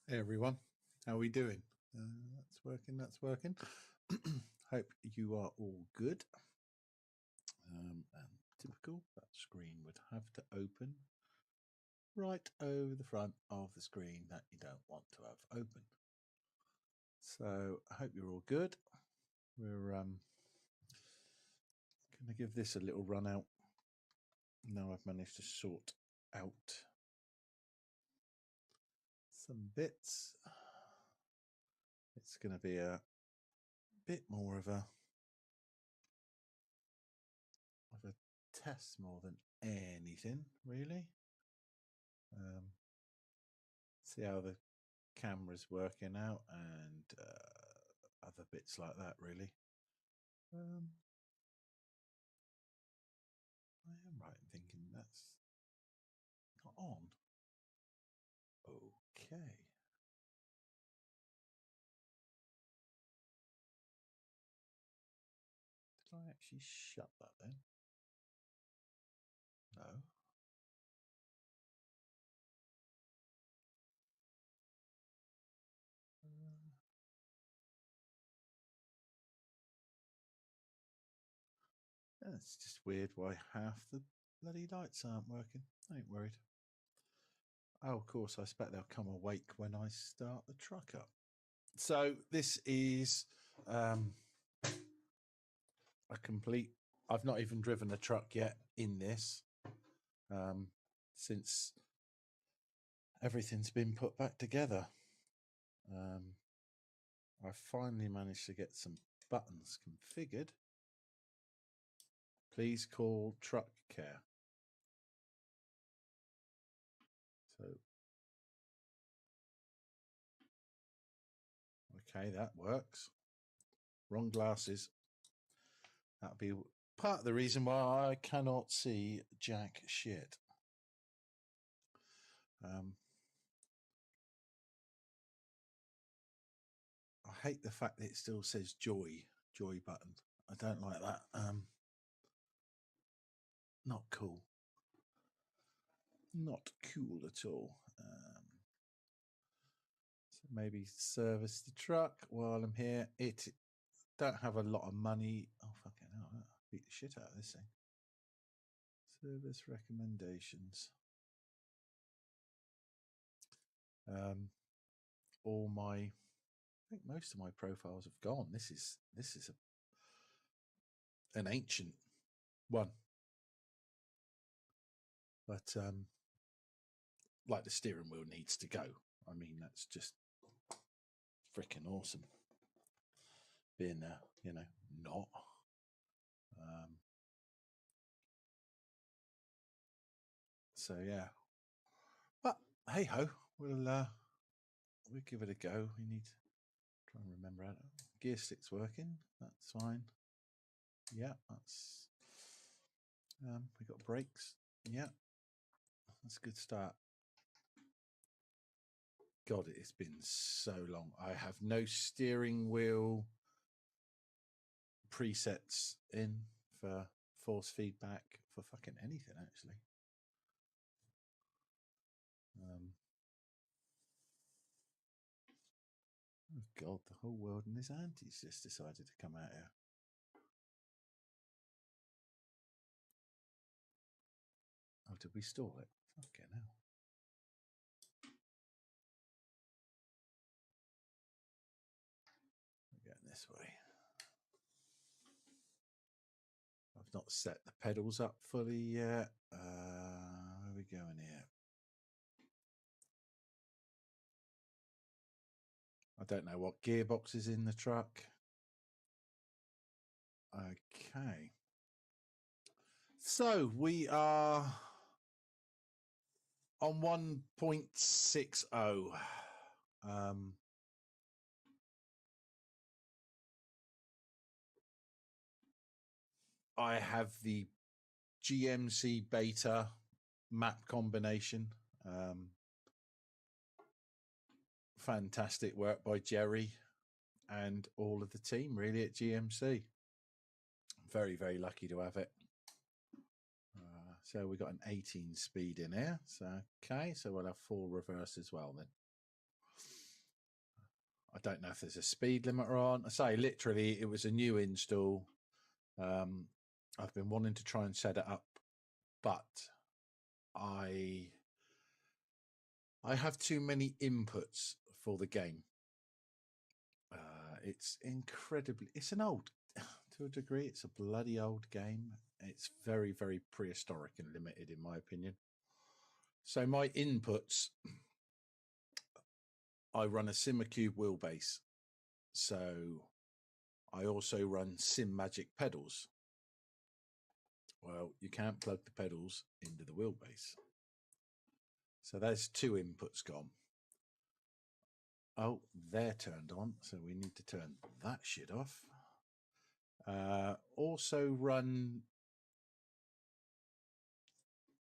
Hey everyone, how are we doing? That's working, that's working. Hope you are all good. And typical, that screen would have to open right over the front of the screen that you don't want to have open. So I hope you're all good. We're going to give this a little run out. Now I've managed to sort out some bits. It's going to be a bit more of a test more than anything, really. See how the camera's working out and other bits like that, really. I am right in thinking that's not on. Okay. Did I actually shut that then? No. It's just weird why half the bloody lights aren't working. I ain't worried. Oh, of course, I expect they'll come awake when I start the truck up. So this is a complete... I've not even driven the truck yet in this since everything's been put back together. I finally managed to get some buttons configured. Please call truck care. So, okay, that works. Wrong glasses. That'll be part of the reason why I cannot see jack shit. I hate the fact that it still says joy button. I don't like that. Not cool. Not cool at all. So maybe service the truck while I'm here. It don't have a lot of money. Oh, fucking hell. I'll beat the shit out of this thing. Service recommendations. All my... I think most of my profiles have gone. This is an ancient one. But like the steering wheel needs to go. I mean, that's just freaking awesome. Being not. So yeah. But hey ho, we'll give it a go. We need to try and remember how gear stick's working. That's fine. Yeah, that's we got brakes. Yeah. That's a good start. God, it's been so long. I have no steering wheel presets in for force feedback for fucking anything, actually. Oh God, the whole world and his aunties just decided to come out here. Oh, did we stall it? Fucking hell. We're going this way. I've not set the pedals up fully yet. Where are we going here? I don't know what gearbox is in the truck. Okay. So we are on 1.60. I have the GMC beta map combination. Fantastic work by Jerry and all of the team, really, at GMC. Very, very lucky to have it. So we got an 18 speed in here. So okay, so we'll have full reverse as well then. I don't know if there's a speed limiter on. I say literally, it was a new install. I've been wanting to try and set it up, but I have too many inputs for the game. It's incredibly, it's an old, to a degree, it's a bloody old game. It's very, very prehistoric and limited, in my opinion. So my inputs, I run a SimmerCube wheelbase. So I also run SimMagic pedals. Well, you can't plug the pedals into the wheelbase. So there's 2 inputs gone. Oh, they're turned on, so we need to turn that shit off. Also run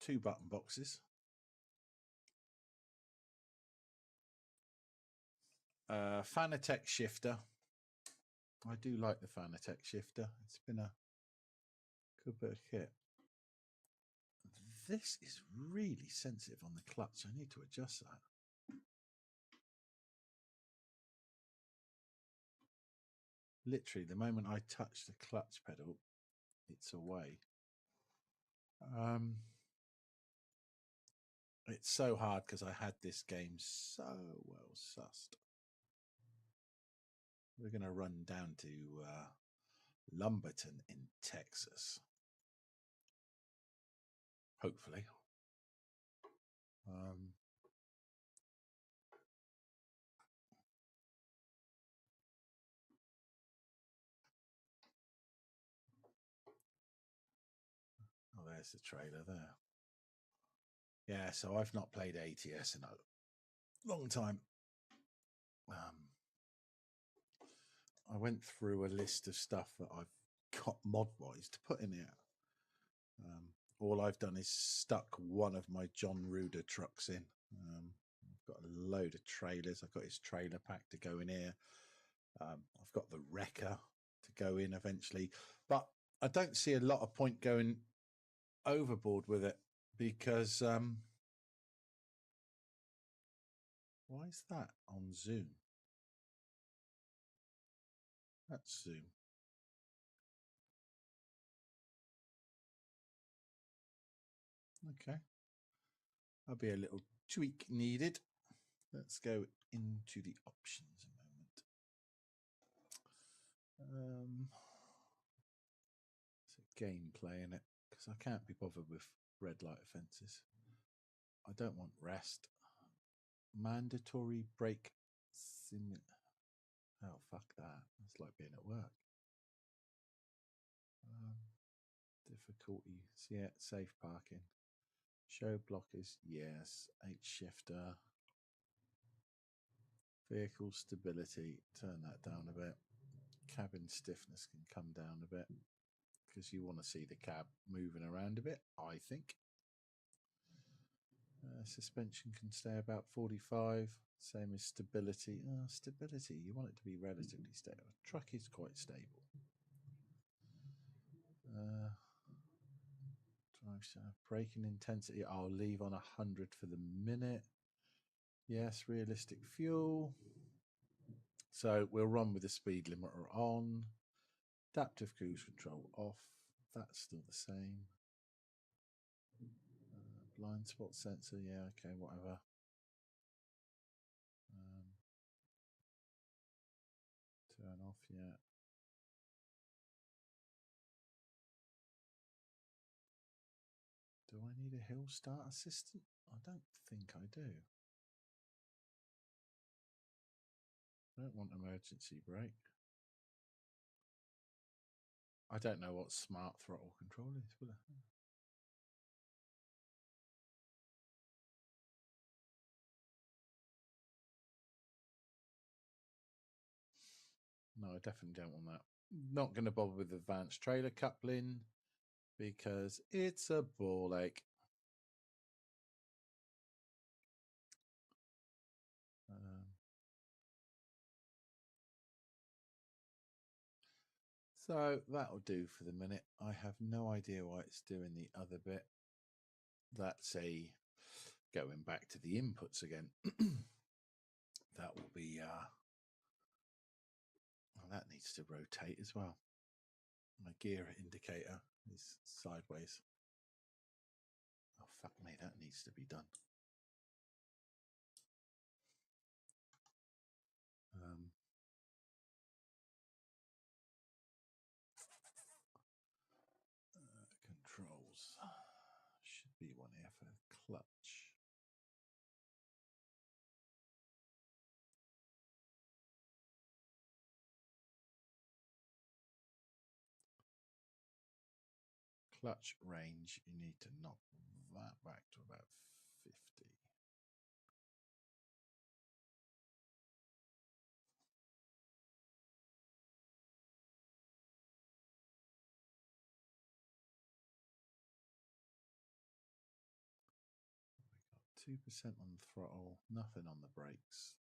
2 button boxes. Fanatec shifter. I do like the Fanatec shifter. It's been a good bit of kit. This is really sensitive on the clutch. I need to adjust that. Literally, the moment I touch the clutch pedal, it's away. It's so hard because I had this game so well sussed. We're going to run down to Lumberton in Texas. Hopefully. Oh, there's the trailer there. Yeah, so I've not played ATS in a long time. I went through a list of stuff that I've got mod-wise to put in here. All I've done is stuck one of my John Ruder trucks in. I've got a load of trailers. I've got his trailer pack to go in here. I've got the wrecker to go in eventually. But I don't see a lot of point going overboard with it because... why is that on Zoom? That's Zoom. Okay. There'll be a little tweak needed. Let's go into the options a moment. It's a gameplay in it because I can't be bothered with red light offences. I don't want rest. Mandatory break sim. Oh, fuck that. It's like being at work. Difficulty. Yeah, safe parking. Show blockers. Yes. H shifter. Vehicle stability. Turn that down a bit. Cabin stiffness can come down a bit because you want to see the cab moving around a bit, I think. Suspension can stay about 45. Same as stability. Stability, you want it to be relatively stable. Truck is quite stable. Drive shaft. Braking intensity, I'll leave on 100 for the minute. Yes, realistic fuel. So we'll run with the speed limiter on. Adaptive cruise control off. That's still the same. Blind spot sensor, yeah, okay, whatever. Turn off, yeah. Do I need a hill start assistant? I don't think I do. I don't want emergency brake. I don't know what smart throttle control is, will I? No, I definitely don't want that. Not going to bother with advanced trailer coupling because it's a ball ache. So that'll do for the minute. I have no idea why it's doing the other bit. That's going back to the inputs again. That will be that needs to rotate as well. My gear indicator is sideways. Oh, fuck me, that needs to be done. Controls. Should be one here for clutch. Clutch range, you need to knock that back to about 50. We got 2% on the throttle, nothing on the brakes.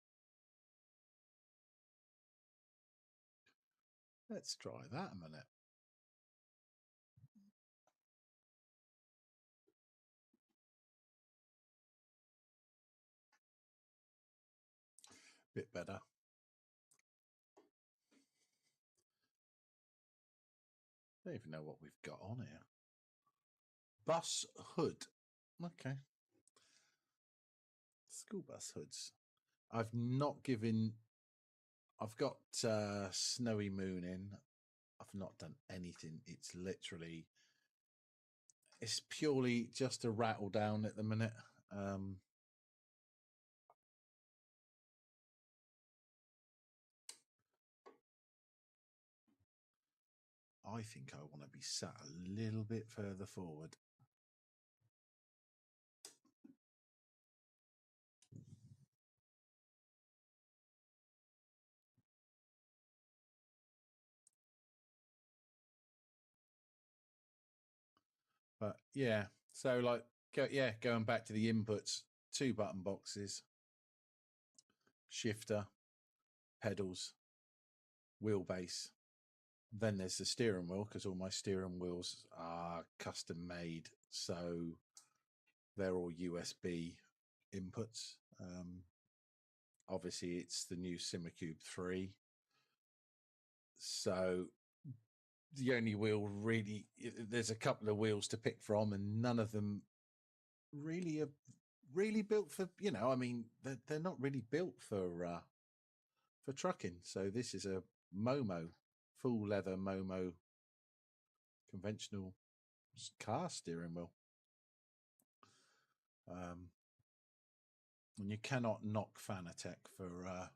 Let's try that a minute. Bit better. Don't even know what we've got on here. Bus hood. Okay. School bus hoods. I've not given. I've got Snowy Moon in. I've not done anything. It's literally. It's purely just a rattle down at the minute. I think I want to be sat a little bit further forward. But yeah, so like, going back to the inputs, 2 button boxes, shifter, pedals, wheelbase. Then there's the steering wheel, because all my steering wheels are custom made, so they're all USB inputs. Obviously, it's the new Simucube 3. So the only wheel really, there's a couple of wheels to pick from, and none of them really are really built for, I mean, they're not really built for trucking. So this is a Momo, full leather Momo conventional car steering wheel. And you cannot knock Fanatec for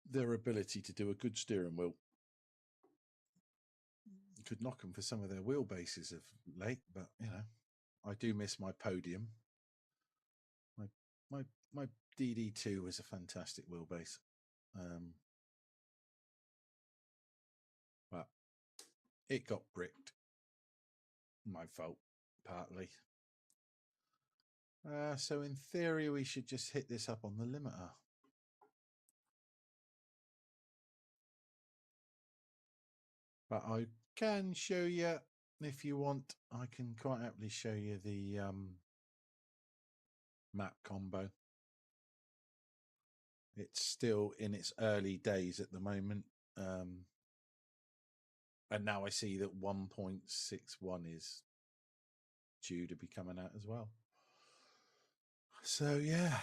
their ability to do a good steering wheel. You could knock them for some of their wheelbases of late, but I do miss my Podium. My DD2 was a fantastic wheelbase, but it got bricked. My fault, partly. So in theory, we should just hit this up on the limiter. But I can show you, if you want, I can quite happily show you the map combo. It's still in its early days at the moment. And now I see that 1.61 is due to be coming out as well. So, yeah.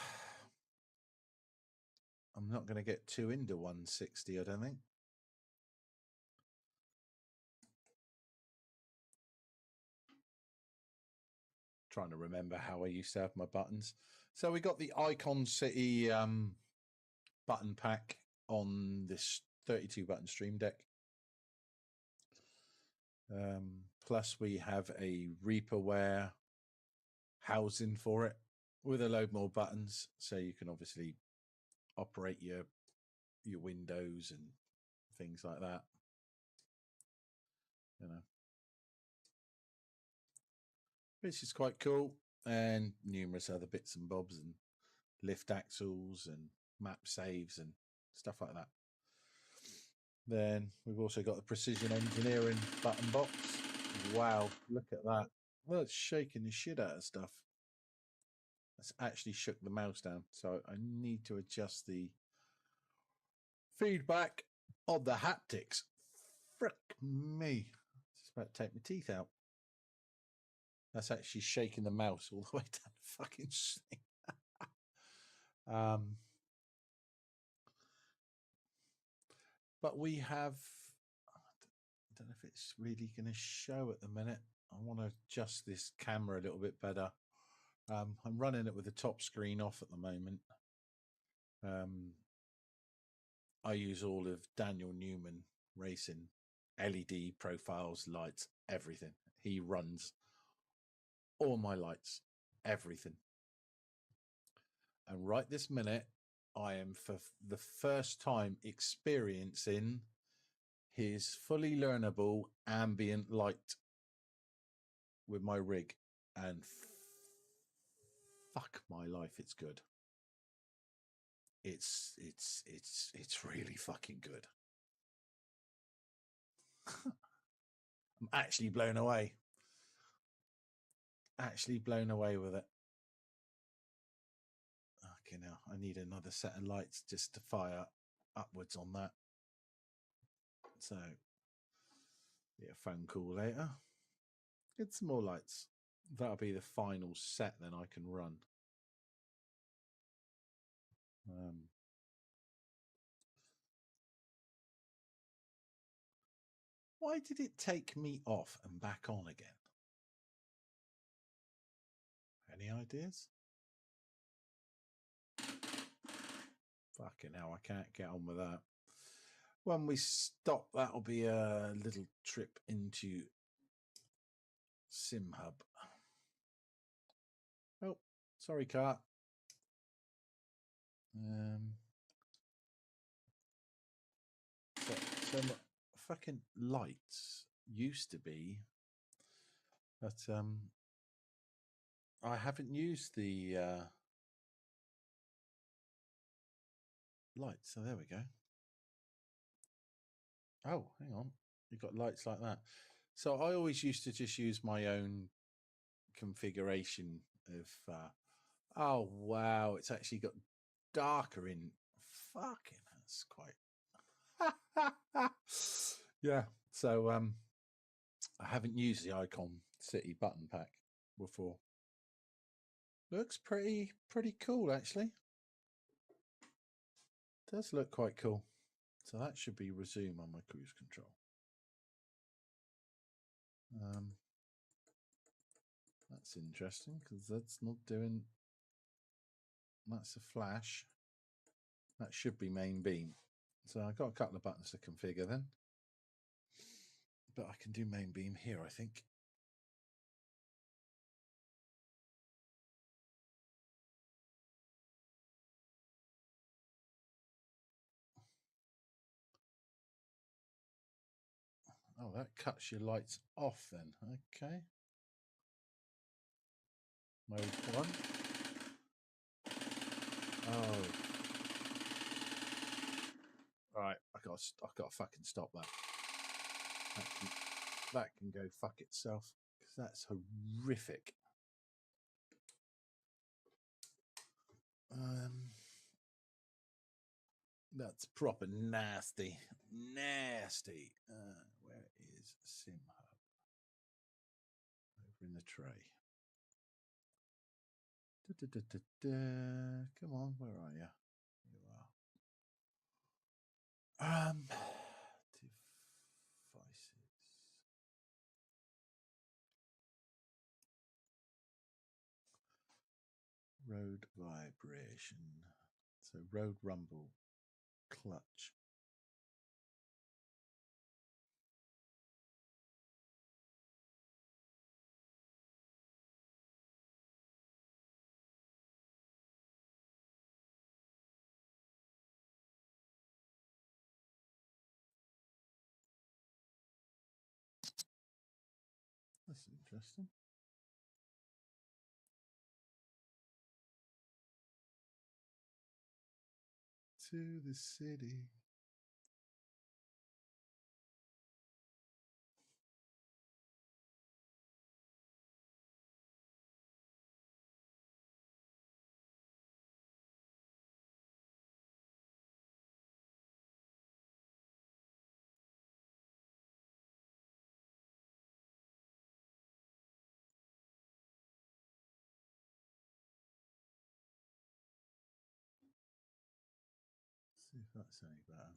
I'm not going to get too into 160, I don't think. Trying to remember how I used to have my buttons. So we got the Icon City button pack on this 32 button Stream Deck. Plus we have a Reaperware housing for it with a load more buttons, so you can obviously operate your windows and things like that. Which is quite cool, and numerous other bits and bobs and lift axles and map saves and stuff like that. Then we've also got the Precision Engineering button box. Wow, look at that. Well, it's shaking the shit out of stuff. That's actually shook the mouse down. So I need to adjust the feedback on the haptics. Frick me. It's about to take my teeth out. That's actually shaking the mouse all the way down the fucking thing. But we have, I don't know if it's really going to show at the minute. I want to adjust this camera a little bit better. I'm running it with the top screen off at the moment. I use all of Daniel Newman Racing, LED profiles, lights, everything. He runs all my lights, everything. And right this minute, I am for the first time experiencing his fully learnable ambient light with my rig, and fuck my life, it's good. It's really fucking good. I'm actually blown away. Actually blown away with it. Okay, now I need another set of lights just to fire upwards on that. So, yeah, phone call later. Get some more lights. That'll be the final set then I can run. Why did it take me off and back on again? Any ideas? Fucking hell, I can't get on with that. When we stop, that'll be a little trip into SimHub. Oh, sorry, car. So fucking lights used to be, but I haven't used the lights. So there we go. Oh, hang on. You've got lights like that. So I always used to just use my own configuration of oh wow, it's actually got darker in. Fucking, that's quite yeah. So I haven't used the Icon City button pack before. Looks pretty cool, actually. Does look quite cool. So that should be resume on my cruise control. That's interesting because that's not doing. That's a flash. That should be main beam. So I've got a couple of buttons to configure then. But I can do main beam here, I think. Oh, that cuts your lights off then. Okay. Mode 1. Oh. Right, I've got to fucking stop that. That can go fuck itself, because that's horrific. That's proper nasty. Nasty. Where is SimHub? Over in the tray. Come on, where are you? You are. Devices. Road vibration. So road rumble. Clutch. That's interesting. To the city. See if that's any better.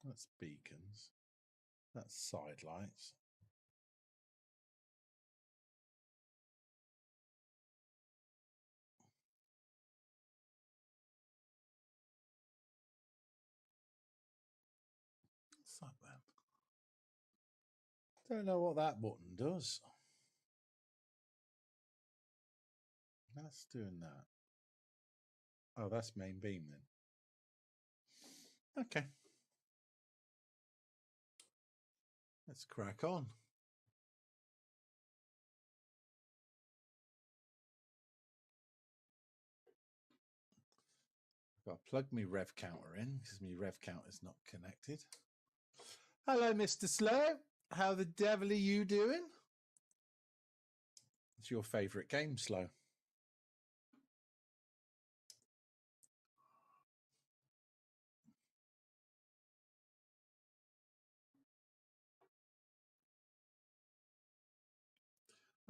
That's beacons. That's side lights. What's that then? Don't know what that button does. That's doing that. Oh, that's main beam then. Okay. Let's crack on. I've got to plug my rev counter in because my rev counter's not connected. Hello, Mr. Slow. How the devil are you doing? It's your favourite game, Slow.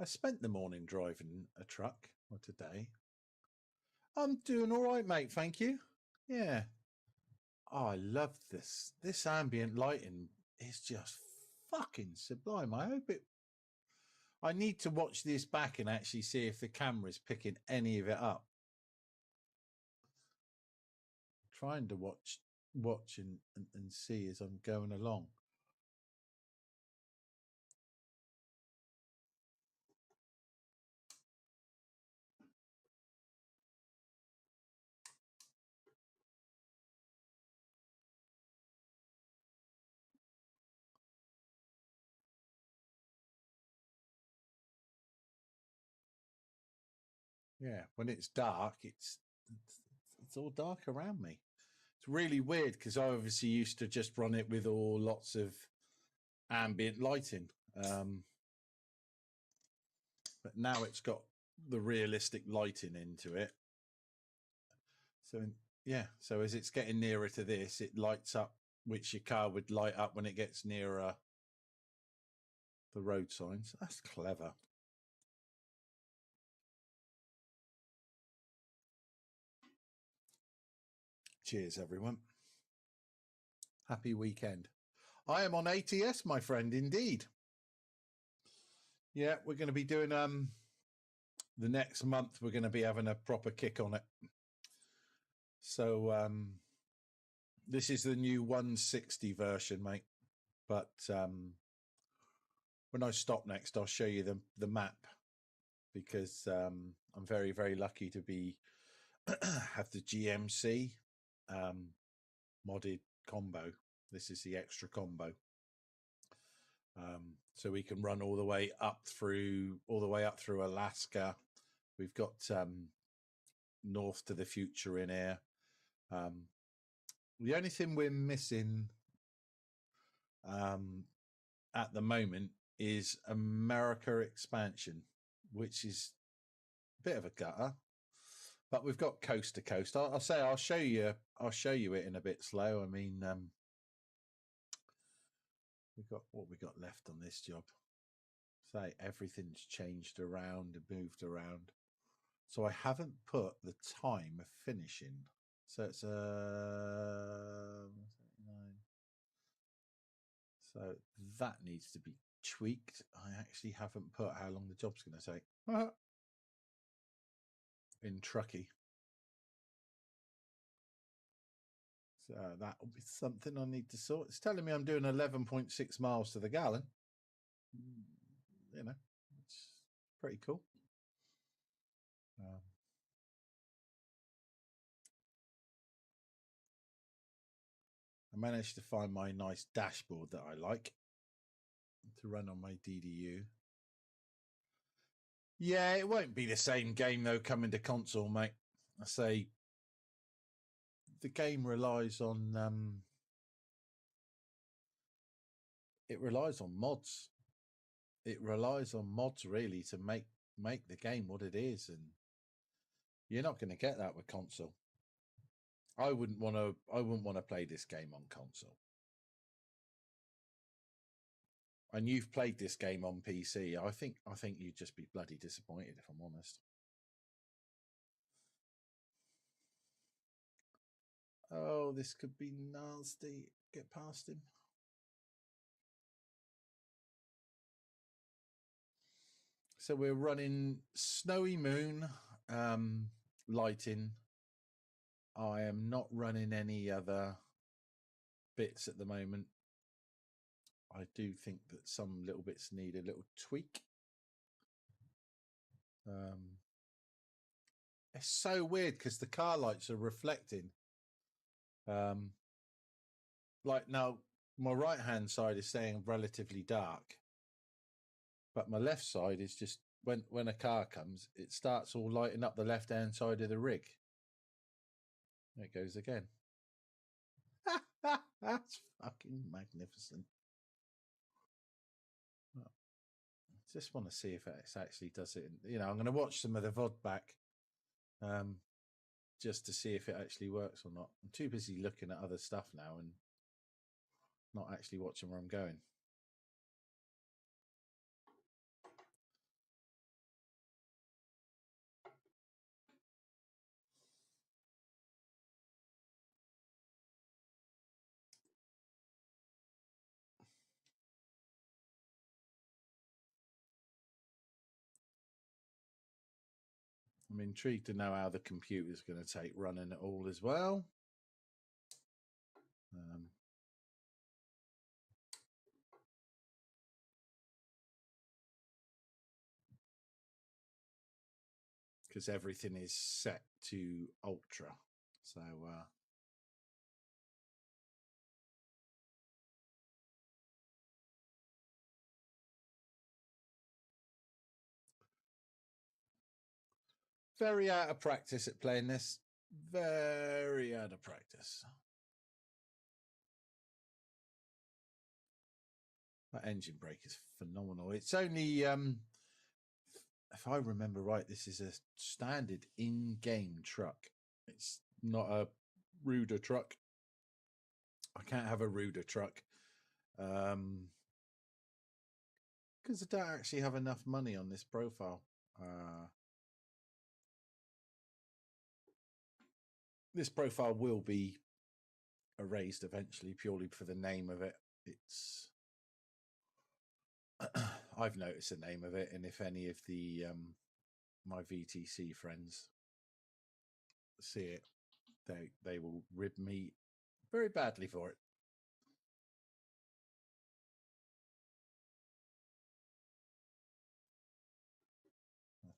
I spent the morning driving a truck today. I'm doing all right, mate. Thank you. Yeah. Oh, I love this. This ambient lighting is just fucking sublime. I need to watch this back and actually see if the camera's picking any of it up. Trying to watch and see as I'm going along. Yeah, when it's dark, it's all dark around me. It's really weird because I obviously used to just run it with lots of ambient lighting, but now it's got the realistic lighting into it. So yeah, so as it's getting nearer to this, it lights up, which your car would light up when it gets nearer the road signs. That's clever. Cheers, everyone. Happy weekend. I am on ATS, my friend, indeed. Yeah, we're going to be doing the next month. We're going to be having a proper kick on it. So this is the new 160 version, mate. But when I stop next, I'll show you the map because I'm very, very lucky to be have the GMC modded combo. This is the extra combo. So we can run all the way up through Alaska. We've got North to the Future in here. The only thing we're missing at the moment is America expansion, which is a bit of a gutter. But we've got coast to coast. I'll show you it in a bit slow. I mean, what we got left on this job. Say everything's changed around and moved around. So I haven't put the time of finishing. So it's 9. So that needs to be tweaked. I actually haven't put how long the job's going to take. In Truckee. So that will be something I need to sort. It's telling me I'm doing 11.6 miles to the gallon. You know, it's pretty cool. I managed to find my nice dashboard that I like to run on my DDU. Yeah, it won't be the same game though coming to console, mate. I say the game relies on it relies on mods. It relies on mods really to make the game what it is, and you're not going to get that with console. I wouldn't want to play this game on console. And you've played this game on PC. I think you'd just be bloody disappointed, if I'm honest. Oh, this could be nasty. Get past him. So we're running Snowy Moon lighting. I am not running any other bits at the moment. I do think that some little bits need a little tweak. It's so weird because the car lights are reflecting. Like now, my right hand side is staying relatively dark, but my left side is just when a car comes, it starts all lighting up the left hand side of the rig. There it goes again. That's fucking magnificent. Just want to see if it actually does it. You know, I'm going to watch some of the VOD back just to see if it actually works or not. I'm too busy looking at other stuff now and not actually watching where I'm going. I'm intrigued to know how the computer's going to take running it all as well. Because everything is set to ultra. So, very out of practice at playing this. Very out of practice. That engine brake is phenomenal. It's only, if I remember right, this is a standard in-game truck. It's not a Ruder truck. I can't have a Ruder truck because I don't actually have enough money on this profile. This profile will be erased eventually purely for the name of it. It's I've noticed the name of it, and if any of the my VTC friends see it, they will rib me very badly for it. But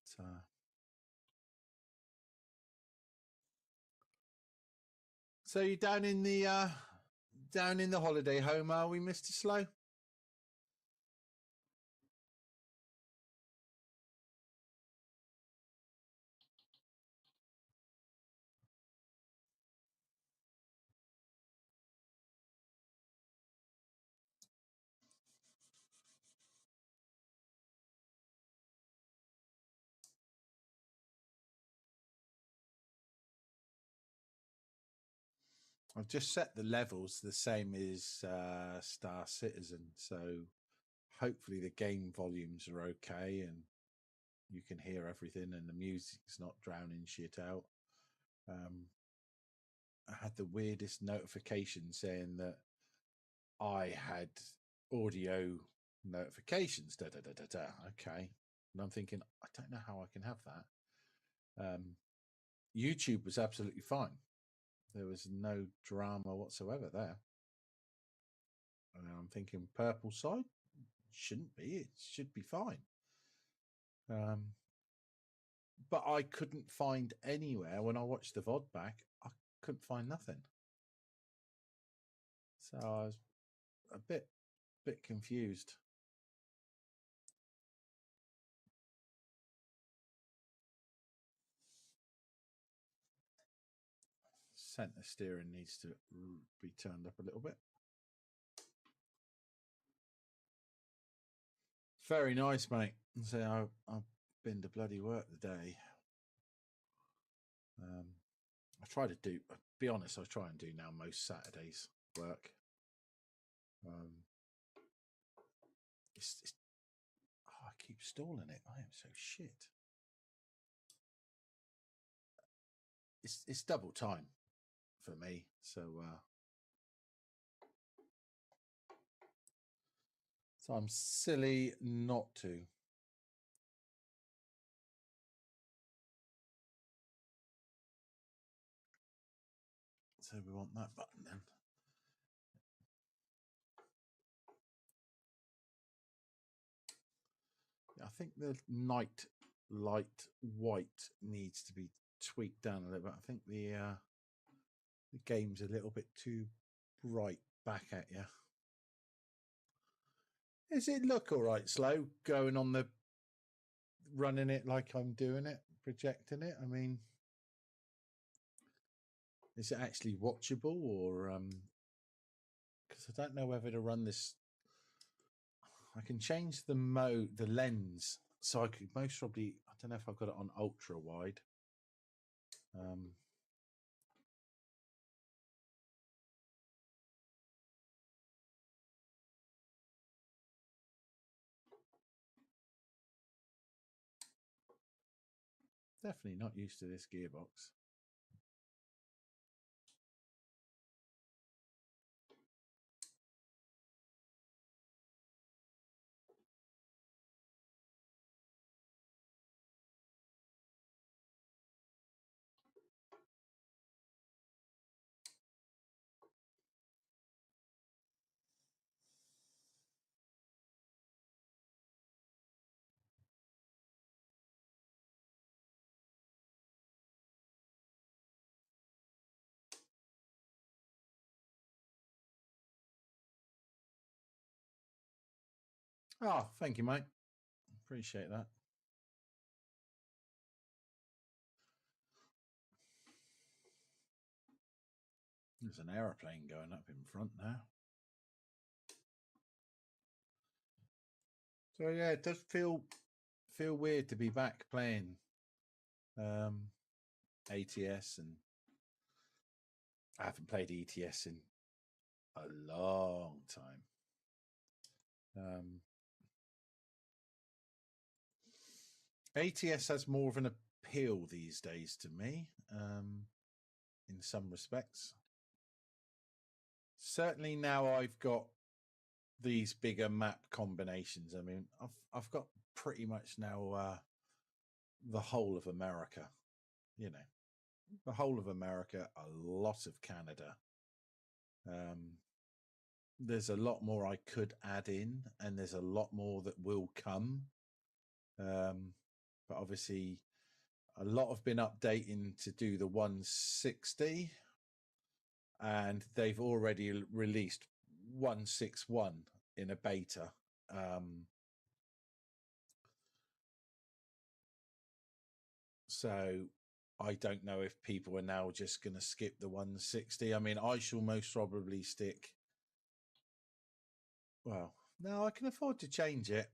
so you're down in the holiday home, are we, Mr. Slow? I've just set the levels the same as Star Citizen, so hopefully the game volumes are okay and you can hear everything and the music's not drowning shit out. I had the weirdest notification saying that I had audio notifications. Okay. And I'm thinking, I don't know how I can have that. YouTube was absolutely fine. There was no drama whatsoever there. And I'm thinking purple side shouldn't be. It should be fine. But I couldn't find anywhere when I watched the VOD back. I couldn't find nothing. So I was a bit confused. center steering needs to be turned up a little bit. Very nice, mate. So I've been to bloody work today. I try to do, be honest, I try and do now most Saturdays work. I keep stalling it. I am so shit. It's double time for me, so I'm silly not to. So we want that button then. I think the night light white needs to be tweaked down a little bit. I think the game's a little bit too bright back at you. Does it look all right, Slow, going on the running it like I'm doing it, projecting it? I mean, is it actually watchable, or because I don't know whether to run this. I can change the mode, the lens, so I could most probably, I don't know if I've got it on ultra wide. Definitely not used to this gearbox. Oh, thank you, mate. Appreciate that. There's an aeroplane going up in front now. So yeah, it does feel weird to be back playing ATS, and I haven't played ETS in a long time. ATS has more of an appeal these days to me, in some respects. Certainly now I've got these bigger map combinations. I mean, I've got pretty much now the whole of America, you know, the whole of America, a lot of Canada. There's a lot more I could add in, and there's a lot more that will come. But obviously a lot have been updating to do the 160, and they've already released 161 in a beta. So I don't know if people are now just going to skip the 160. I mean, I shall most probably stick. Well, no, I can afford to change it.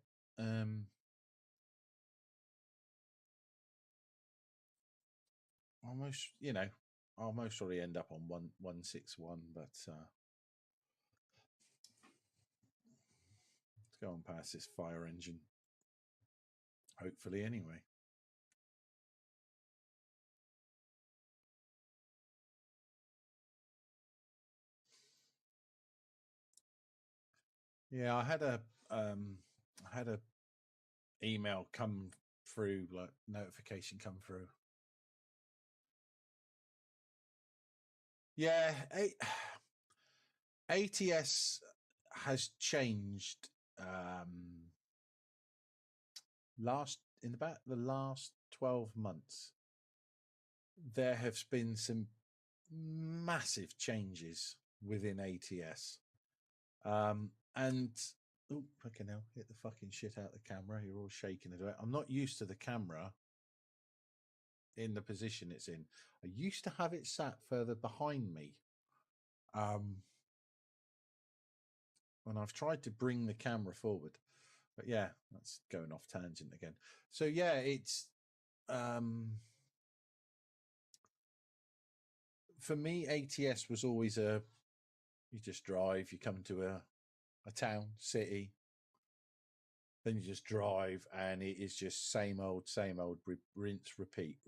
Almost, you know, I'll most probably end up on 161, but let's go on past this fire engine. Hopefully, anyway. Yeah, I had a email come through, like notification come through. Yeah, ATS has changed in about the last 12 months. There have been some massive changes within ATS. And oh, fucking hell, hit the fucking shit out of the camera. You're all shaking it away. I'm not used to the camera in the position it's in. I used to have it sat further behind me. When I've tried to bring the camera forward, but yeah, that's going off tangent again. So yeah, it's for me, ATS was always you just drive, you come to a town, city, then you just drive, and it is just same old, rinse, repeat,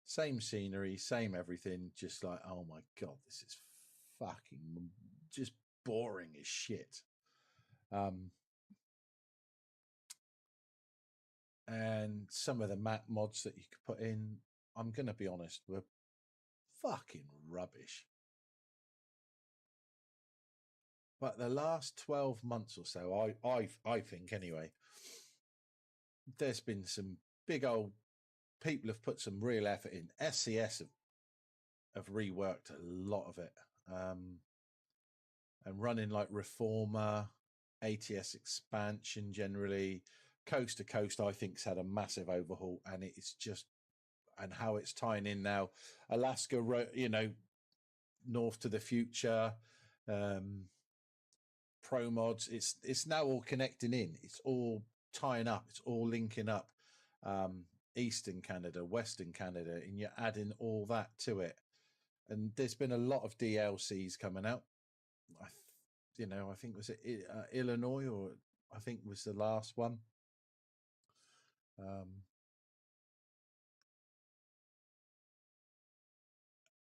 same scenery, same everything. Just like, oh my God, this is fucking just boring as shit. And some of the map mods that you could put in, I'm going to be honest, were fucking rubbish. But the last 12 months or so, I think anyway, there's been some big old people have put some real effort in. SCS have reworked a lot of it. And running like Reformer, ATS expansion generally, Coast to Coast, I think's had a massive overhaul, and it's just, and how it's tying in now, Alaska, you know, North to the Future, Pro Mods, it's now all connecting in. It's all tying up. It's all linking up. Eastern Canada, Western Canada, and you're adding all that to it. And there's been a lot of DLCs coming out. I think was it Illinois, or I think was the last one.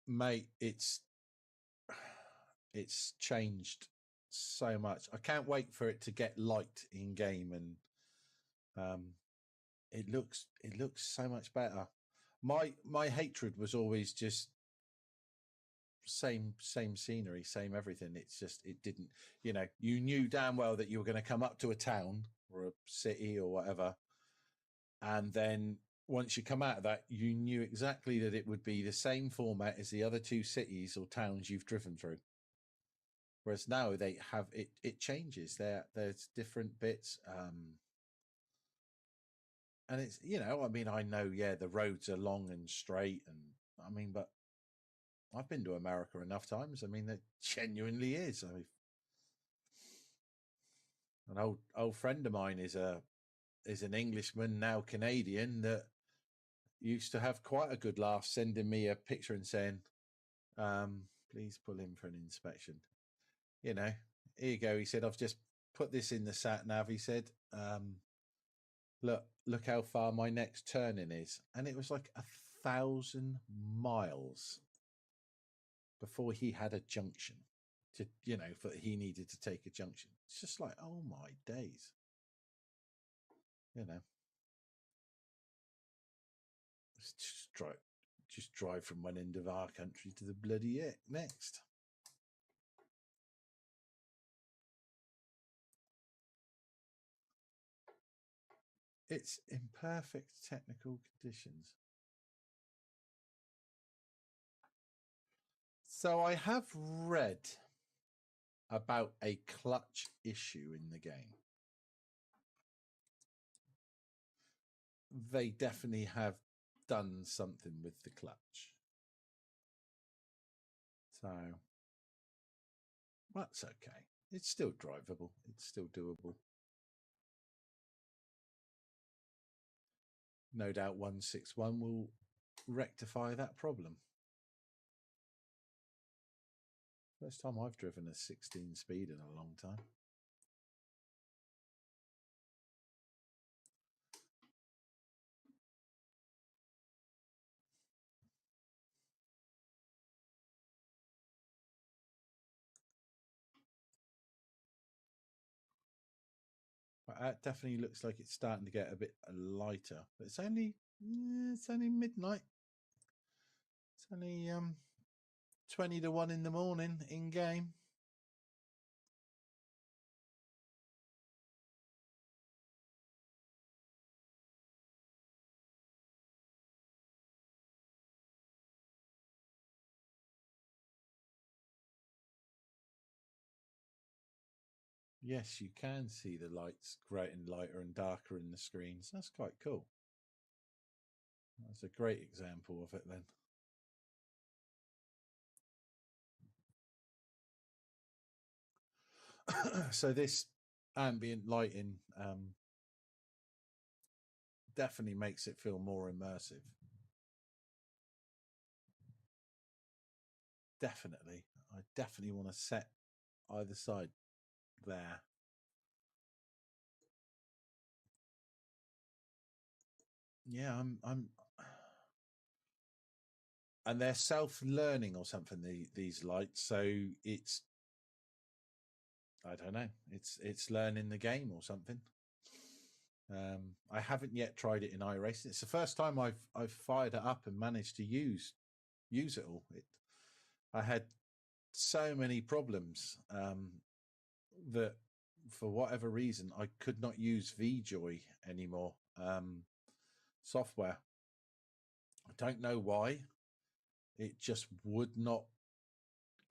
Mate, it's changed so much. I can't wait for it to get light in game, and it looks so much better. My hatred was always just same scenery, same everything. It's just, it didn't, you know, you knew damn well that you were going to come up to a town or a city or whatever, and then once you come out of that, you knew exactly that it would be the same format as the other two cities or towns you've driven through. Whereas now they have it changes. There's different bits, and it's, you know, I mean, I know, yeah, the roads are long and straight, and I mean, but I've been to America enough times. I mean, it genuinely is. I mean, an old friend of mine is an Englishman, now Canadian, that used to have quite a good laugh sending me a picture and saying, please pull in for an inspection. You know, here you go. He said, I've just put this in the sat nav. He said, look how far my next turn-in is. And it was like 1,000 miles before he had a junction to, you know, for he needed to take a junction. It's just like, oh my days, you know. Just drive from one end of our country to the bloody next. It's in perfect technical conditions. So I have read about a clutch issue in the game. They definitely have done something with the clutch. So that's okay. It's still drivable. It's still doable. No doubt 161 will rectify that problem. First time I've driven a 16 speed in a long time. But that definitely looks like it's starting to get a bit lighter. But it's only midnight. It's only 20 to 1 in the morning in game. Yes, you can see the lights getting lighter and darker in the screens. That's quite cool. That's a great example of it then. So this ambient lighting definitely makes it feel more immersive. Definitely. I definitely want to set either side there. Yeah, I'm and they're self-learning or something, these lights, so it's, I don't know, it's learning the game or something. I haven't yet tried it in iRacing. It's the first time I've fired it up and managed to use it all. I had so many problems that for whatever reason I could not use VJoy anymore software. I don't know why. It just would not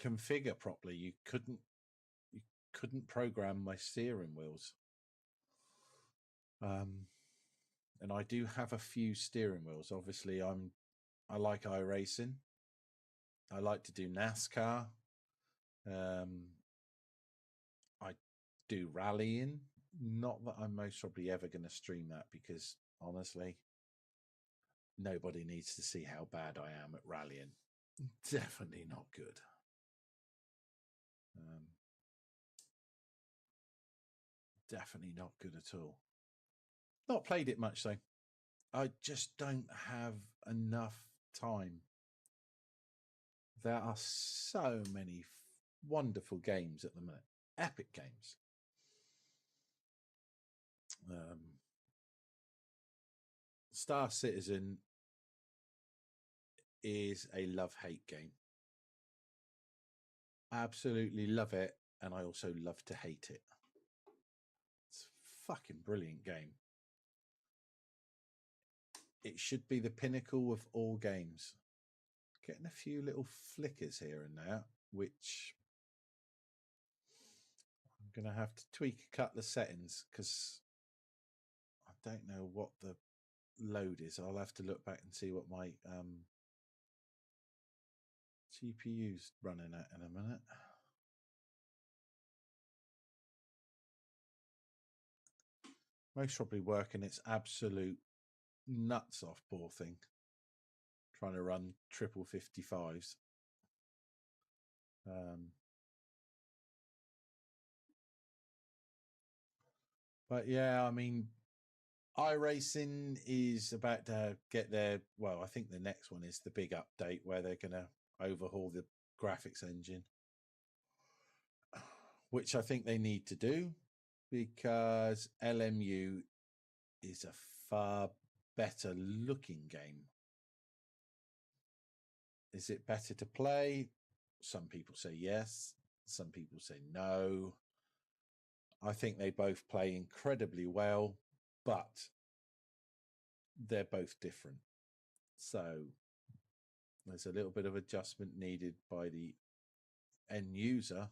configure properly. You couldn't program my steering wheels. And I do have a few steering wheels. Obviously, I like iRacing. I like to do NASCAR. I do rallying. Not that I'm most probably ever going to stream that, because honestly, nobody needs to see how bad I am at rallying. Definitely not good. Definitely not good at all. Not played it much though. I just don't have enough time. There are so many wonderful games at the minute. Epic games. Star Citizen is a love-hate game. Absolutely love it, and I also love to hate it. It's a fucking brilliant game. It should be the pinnacle of all games. Getting a few little flickers here and there, which I'm going to have to tweak a couple of settings, because I don't know what the load is. I'll have to look back and see what my GPU's running at in a minute. Most probably working its absolute nuts off, poor thing, trying to run triple 55s. But yeah, I mean, iRacing is about to get their, well, I think the next one is the big update where they're going to overhaul the graphics engine, which I think they need to do, because LMU is a far better looking game. Is it better to play? Some people say yes. Some people say no. I think they both play incredibly well, but they're both different. So there's a little bit of adjustment needed by the end user,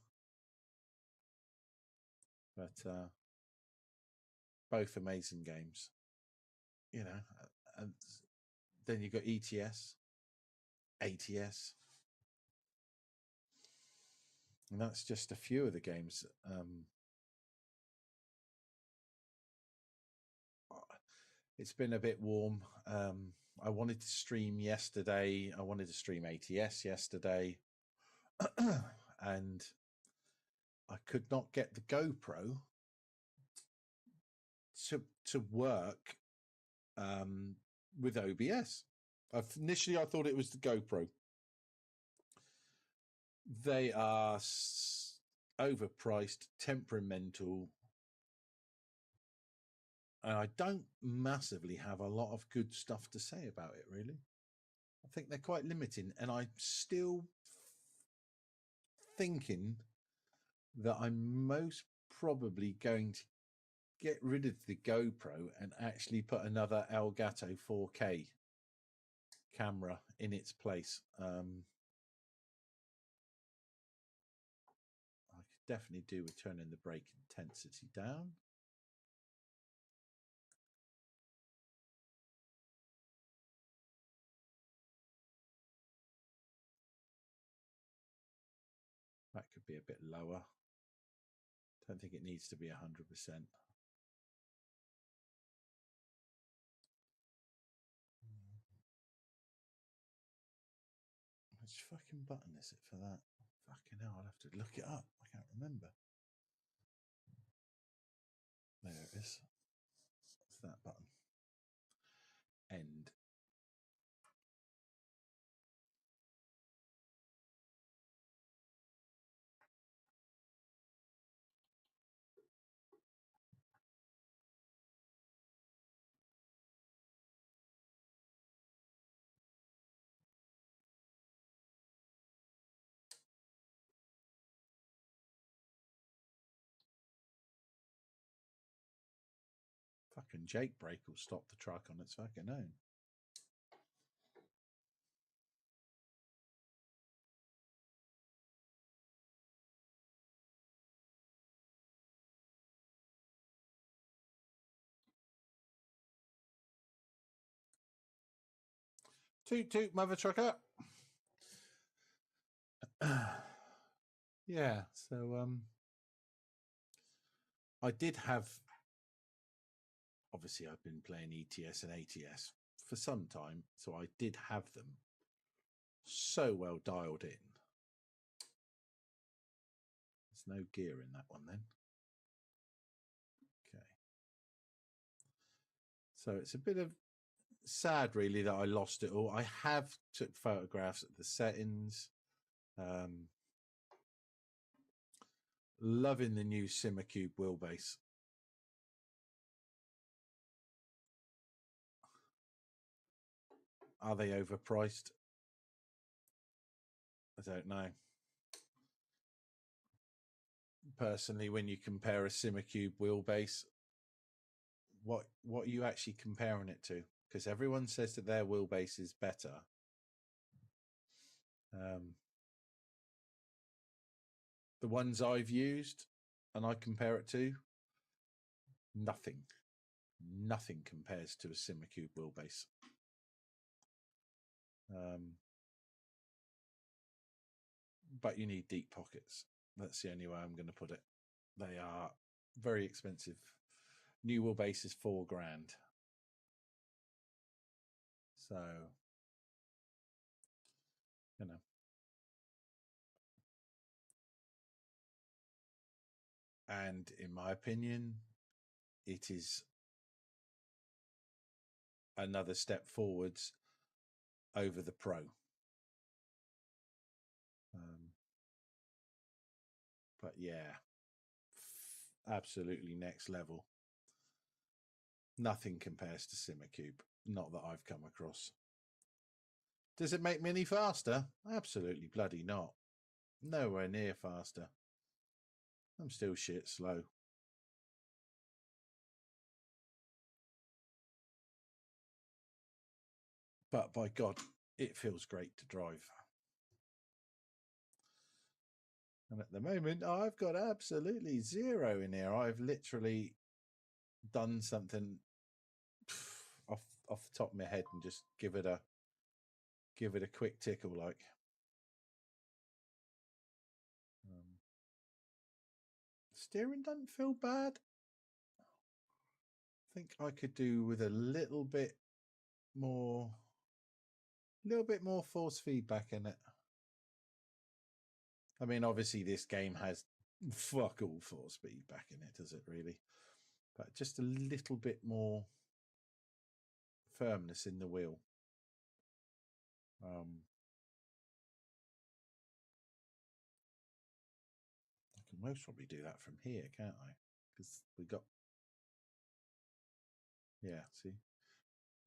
but both amazing games, you know. And then you've got ETS, ATS, and that's just a few of the games. It's been a bit warm. I wanted to stream yesterday. I wanted to stream ATS yesterday, and I could not get the GoPro to work with OBS. Initially, I thought it was the GoPro. They are overpriced, temperamental, and I don't massively have a lot of good stuff to say about it, really. I think they're quite limiting, and I'm still thinking that I'm most probably going to get rid of the GoPro and actually put another Elgato 4K camera in its place. I could definitely do with turning the brake intensity down. be a bit lower. Don't think it needs to be 100%. Which fucking button is it for that? Fucking hell, I'll have to look it up. I can't remember. There it is. It's that button. End. Fucking Jake brake will stop the truck on its fucking own. Toot toot, mother trucker. Yeah, so I did have, obviously I've been playing ETS and ATS for some time, so I did have them so well dialed in. There's no gear in that one then. Okay. So it's a bit of sad really that I lost it all. I have took photographs of the settings. Loving the new Simmercube wheelbase. Are they overpriced? I don't know. Personally, when you compare a Simmercube wheelbase, what are you actually comparing it to? Because everyone says that their wheelbase is better. The ones I've used and I compare it to, nothing compares to a Simmercube wheelbase. But you need deep pockets. That's the only way I'm going to put it. They are very expensive. New wheelbase is $4,000. So, you know. And in my opinion, it is another step forwards over the Pro. But yeah, absolutely next level. Nothing compares to Simmercube. Not that I've come across. Does it make me any faster? Absolutely bloody not. Nowhere near faster. I'm still shit slow. But by God, it feels great to drive. And at the moment, I've got absolutely zero in here. I've literally done something off the top of my head and just give it a quick tickle, like. Steering doesn't feel bad. I think I could do with a little bit more force feedback in it. I mean, obviously this game has fuck all force feedback in it, does it really? But just a little bit more firmness in the wheel. I can most probably do that from here, can't I? Because we got, yeah, see,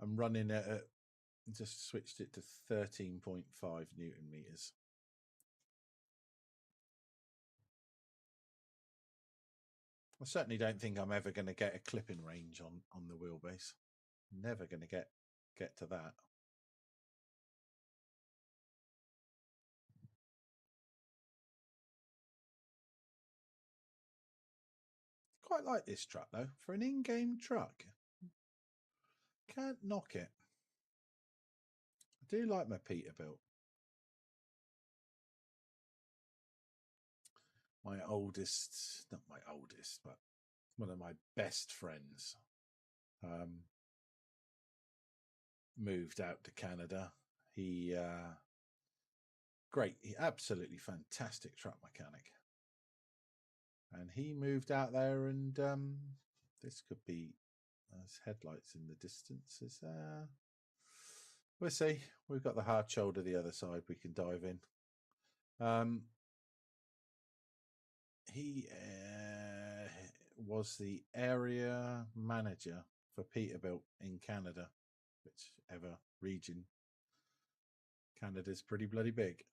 I'm running at just switched it to 13.5 Newton meters. I certainly don't think I'm ever going to get a clipping range on the wheelbase. Never going to get to that. Quite like this truck though, for an in-game truck. Can't knock it. I do like my Peterbilt. my oldest, not my oldest, but one of my best friends moved out to Canada. He great, he absolutely fantastic truck mechanic, and he moved out there, and this could be there's headlights in the distance. Is we'll see. We've got the hard shoulder the other side. We can dive in. He was the area manager for Peterbilt in Canada, whichever region. Canada's pretty bloody big.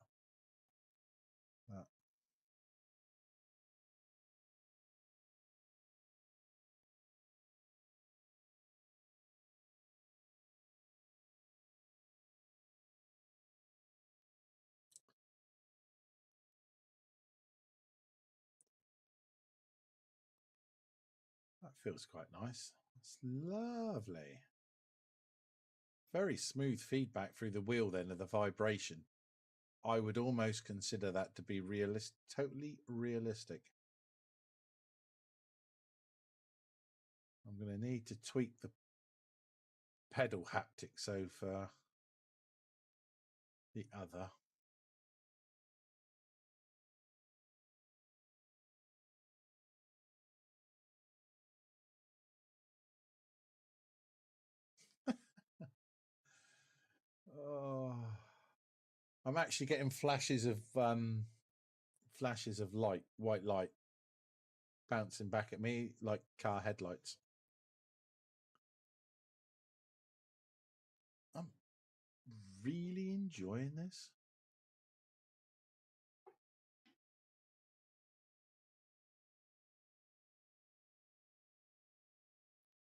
That feels quite nice. It's lovely. Very smooth feedback through the wheel then of the vibration. I would almost consider that to be totally realistic. I'm going to need to tweak the pedal haptics over the other. Oh, I'm actually getting flashes of light, white light, bouncing back at me like car headlights. I'm really enjoying this.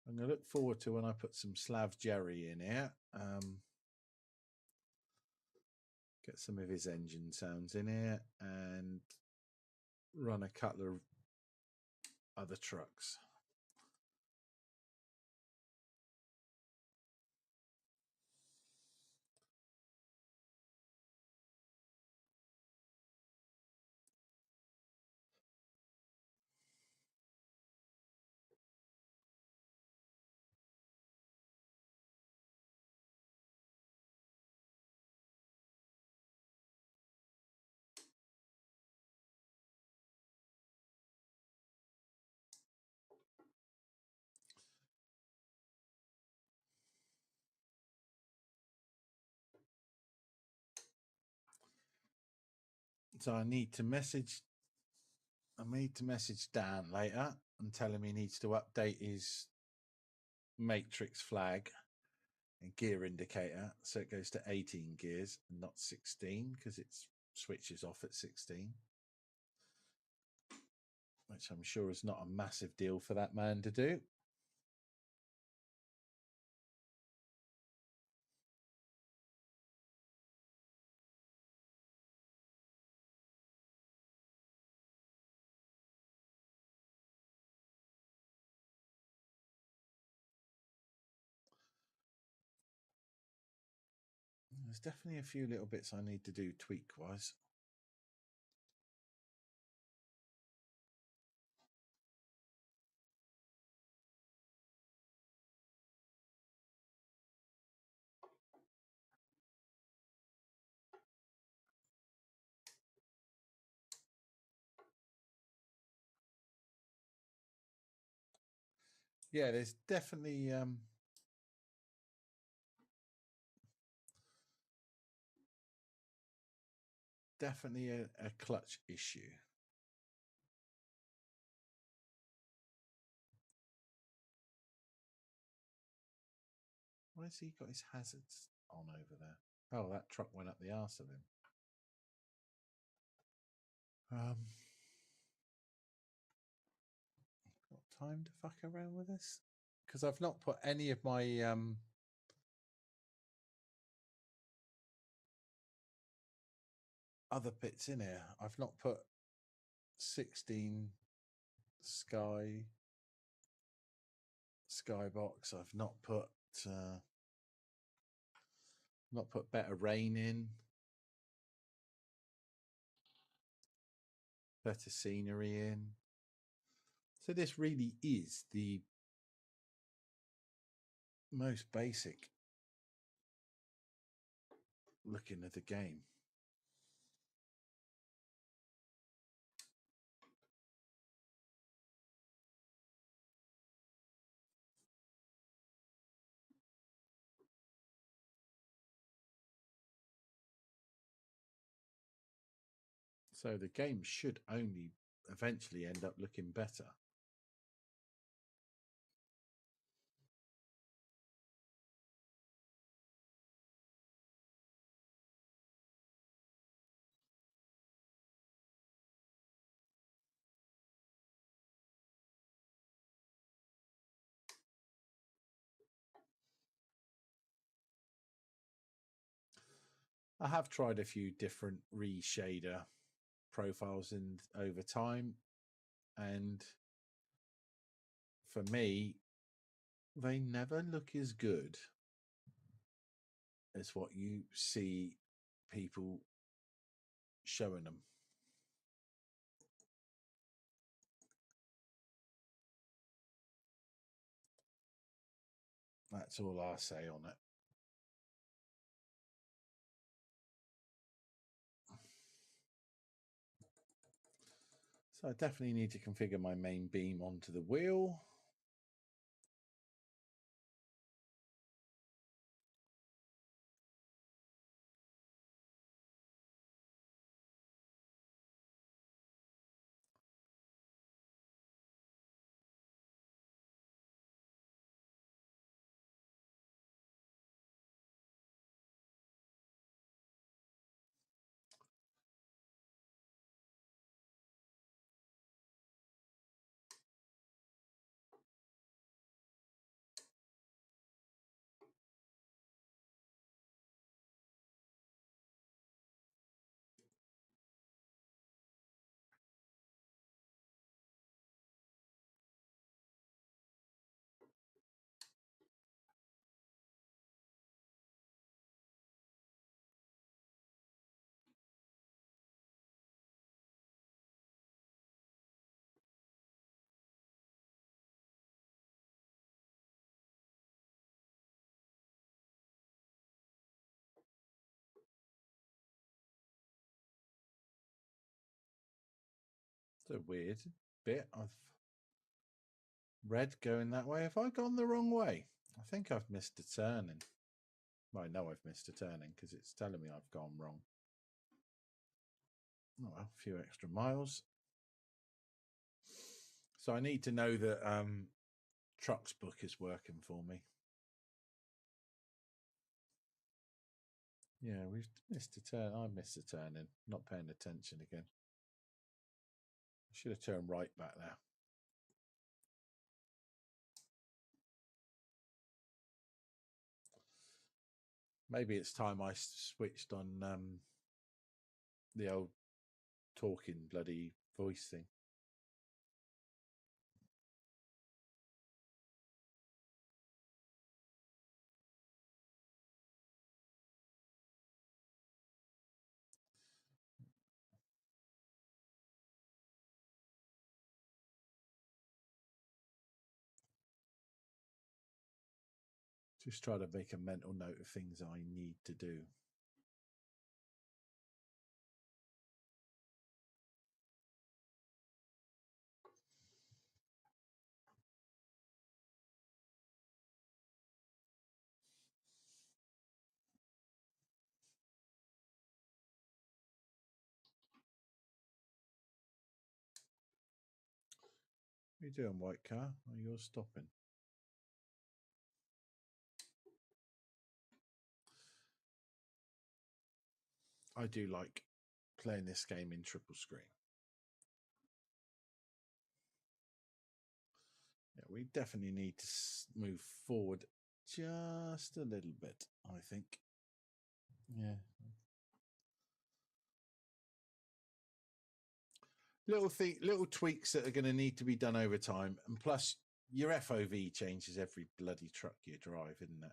I'm going to look forward to when I put some Slav Jerry in here. Get some of his engine sounds in here and run a couple of other trucks. So I need to message Dan later and tell him he needs to update his matrix flag and gear indicator so it goes to 18 gears and not 16, because it switches off at 16, which I'm sure is not a massive deal for that man to do. There's definitely a few little bits I need to do tweak-wise. Yeah, there's definitely a clutch issue. Why has he got his hazards on over there? Oh, that truck went up the arse of him. Got time to fuck around with this? Because I've not put any of my other bits in here. I've not put 16 skybox. I've not put better rain in. better scenery in. So this really is the most basic looking at the game. So the game should only eventually end up looking better. I have tried a few different reshader profiles in over time, and for me, they never look as good as what you see people showing them. That's all I'll say on it. So I definitely need to configure my main beam onto the wheel. It's a weird bit of red going that way. Have I gone the wrong way? I think I've missed a turning. Well, I know I've missed a turning because it's telling me I've gone wrong. Oh, well, a few extra miles. So I need to know that Trucks Book is working for me. Yeah, we've missed a turn. I missed a turning. Not paying attention again. I should have turned right back there. Maybe it's time I switched on the old talking bloody voice thing. Just try to make a mental note of things I need to do. What are you doing, white car? Oh, you're stopping. I do like playing this game in triple screen. Yeah, we definitely need to move forward just a little bit, I think. Yeah. Little tweaks that are going to need to be done over time. And plus, your FOV changes every bloody truck you drive, isn't it?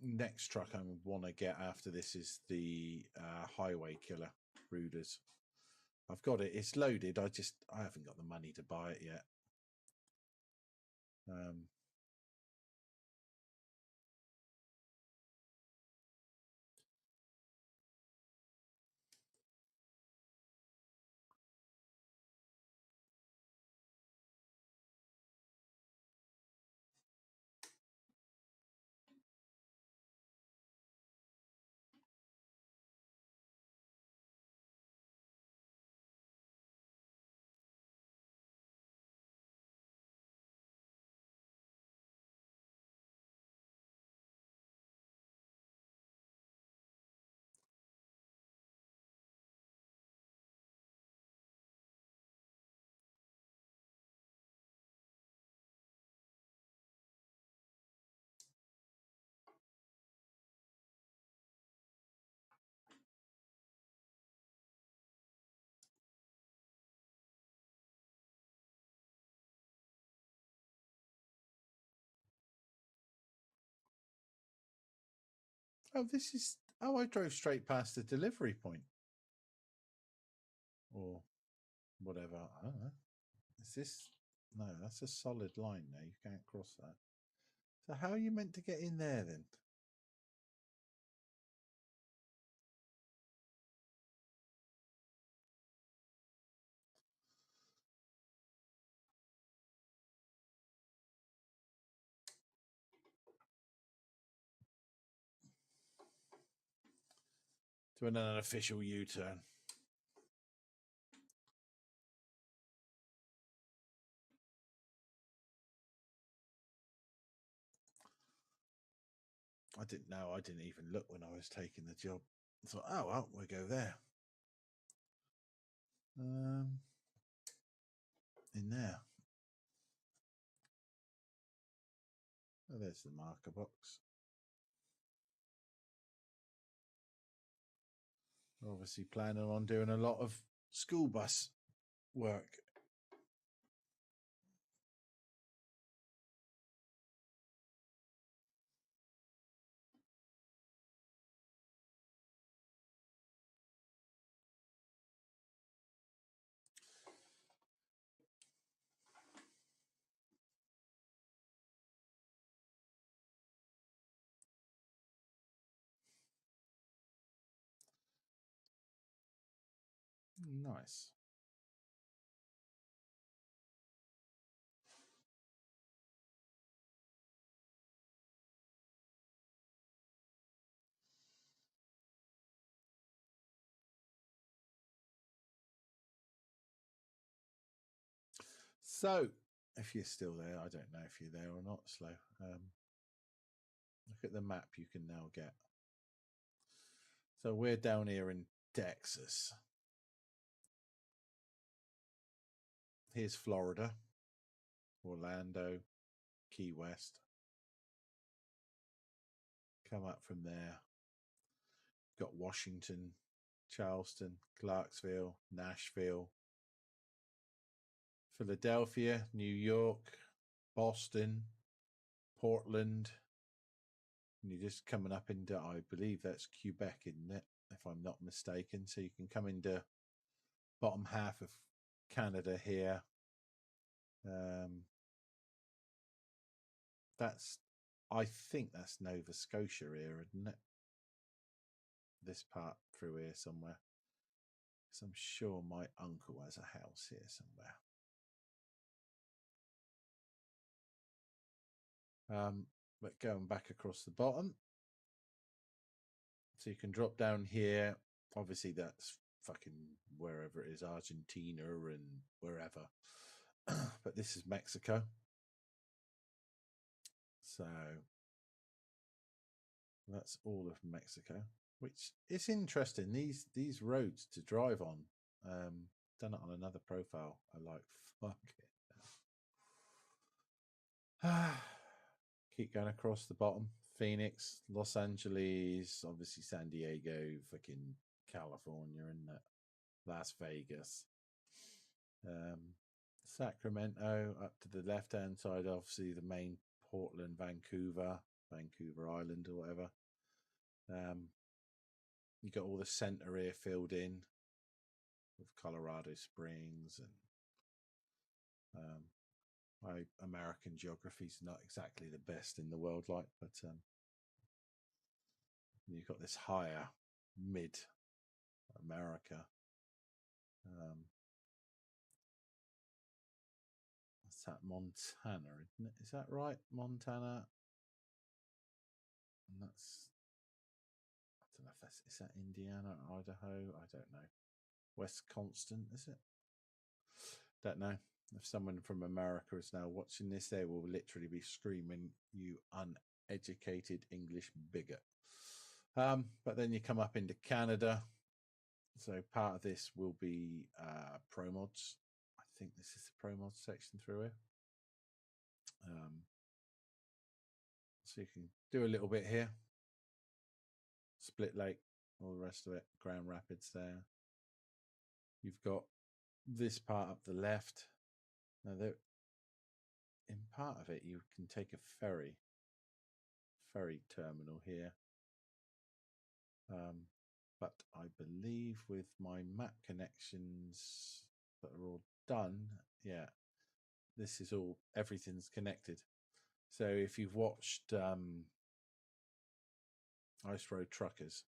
next truck I want to get after this is the Highway Killer Ruders. I've got it. It's loaded. I haven't got the money to buy it yet. Oh, this is... Oh, I drove straight past the delivery point. Or whatever. I don't know. Is this... No, that's a solid line there. You can't cross that. So how are you meant to get in there then? Doing an official U-turn. I didn't know. I didn't even look when I was taking the job. I thought, oh, well, we'll go there. In there. Oh, there's the marker box. We're obviously planning on doing a lot of school bus work. Nice. So, if you're still there, I don't know if you're there or not, Slow. Look at the map you can now get. So we're down here in Texas. Here's Florida, Orlando, Key West. Come up from there. Got Washington, Charleston, Clarksville, Nashville, Philadelphia, New York, Boston, Portland. And you're just coming up into, I believe that's Quebec, isn't it? If I'm not mistaken. So you can come into bottom half of Canada here. I think that's Nova Scotia here, isn't it? This part through here somewhere. Because I'm sure my uncle has a house here somewhere. But going back across the bottom. So you can drop down here. Obviously, that's fucking wherever it is, Argentina and wherever. But this is Mexico. So that's all of Mexico, which is interesting. These roads to drive on. Done it on another profile. I like, fuck it. Keep going across the bottom. Phoenix, Los Angeles, obviously San Diego, fucking California, and Las Vegas. Sacramento up to the left-hand side, obviously the main Portland, Vancouver, Vancouver Island or whatever. You got all the center here filled in with Colorado Springs, and my American geography is not exactly the best in the world, but you've got this higher mid America. What's that? Montana, isn't it? Is that right? Montana. And that's, I don't know if is that Indiana, Idaho? I don't know. Wisconsin, is it? Don't know. If someone from America is now watching this, they will literally be screaming, "You uneducated English bigot." But then you come up into Canada. So part of this will be Pro Mods. I think this is the Pro Mods section through here. So you can do a little bit here. Split Lake, all the rest of it. Grand Rapids there. You've got this part up the left. Now, in part of it, you can take a ferry terminal here. But I believe with my map connections that are all done, yeah, this is all, everything's connected. So if you've watched Ice Road Truckers,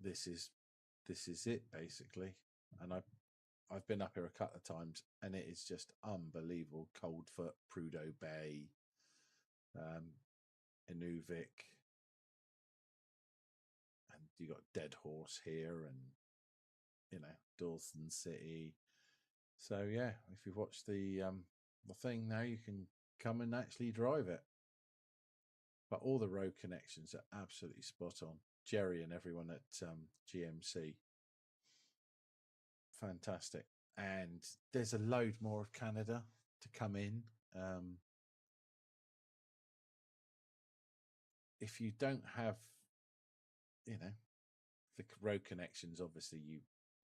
this is it basically. And I've been up here a couple of times, and it is just unbelievable. Coldfoot, Prudhoe Bay, Inuvik, and you got Dead Horse here, and Dawson City. So yeah, if you've watched the thing, now you can come and actually drive it. But all the road connections are absolutely spot on. Jerry and everyone at GMC, fantastic. And there's a load more of Canada to come in. If you don't have, the road connections, obviously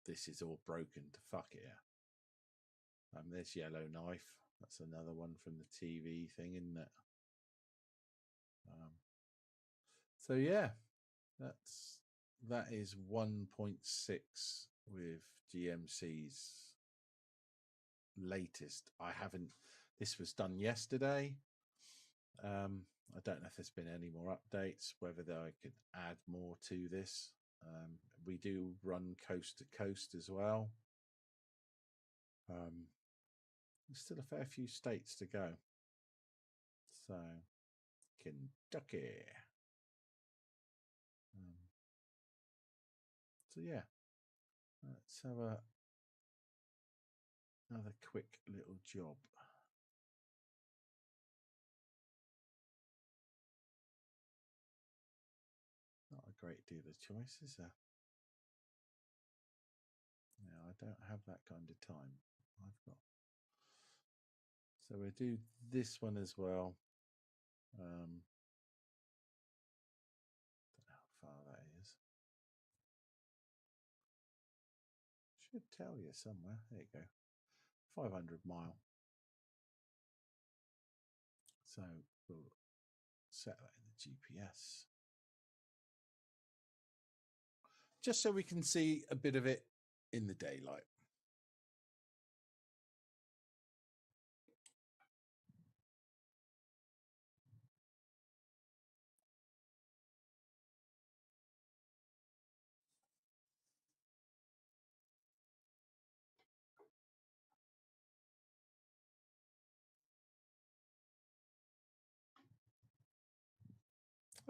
this is all broken to fuck here. There's Yellowknife. That's another one from the TV thing, isn't it? So yeah, that is 1.6 with GMC's latest. This was done yesterday. I don't know if there's been any more updates, whether I could add more to this. We do run coast to coast as well. There's still a fair few states to go. So, Kentucky. So yeah, let's have another quick little job. Not a great deal of choice, is there? No, I don't have that kind of time. So we'll do this one as well. Don't know how far that is. Should tell you somewhere. There you go. 500 mile. So we'll set that in the GPS. Just so we can see a bit of it in the daylight.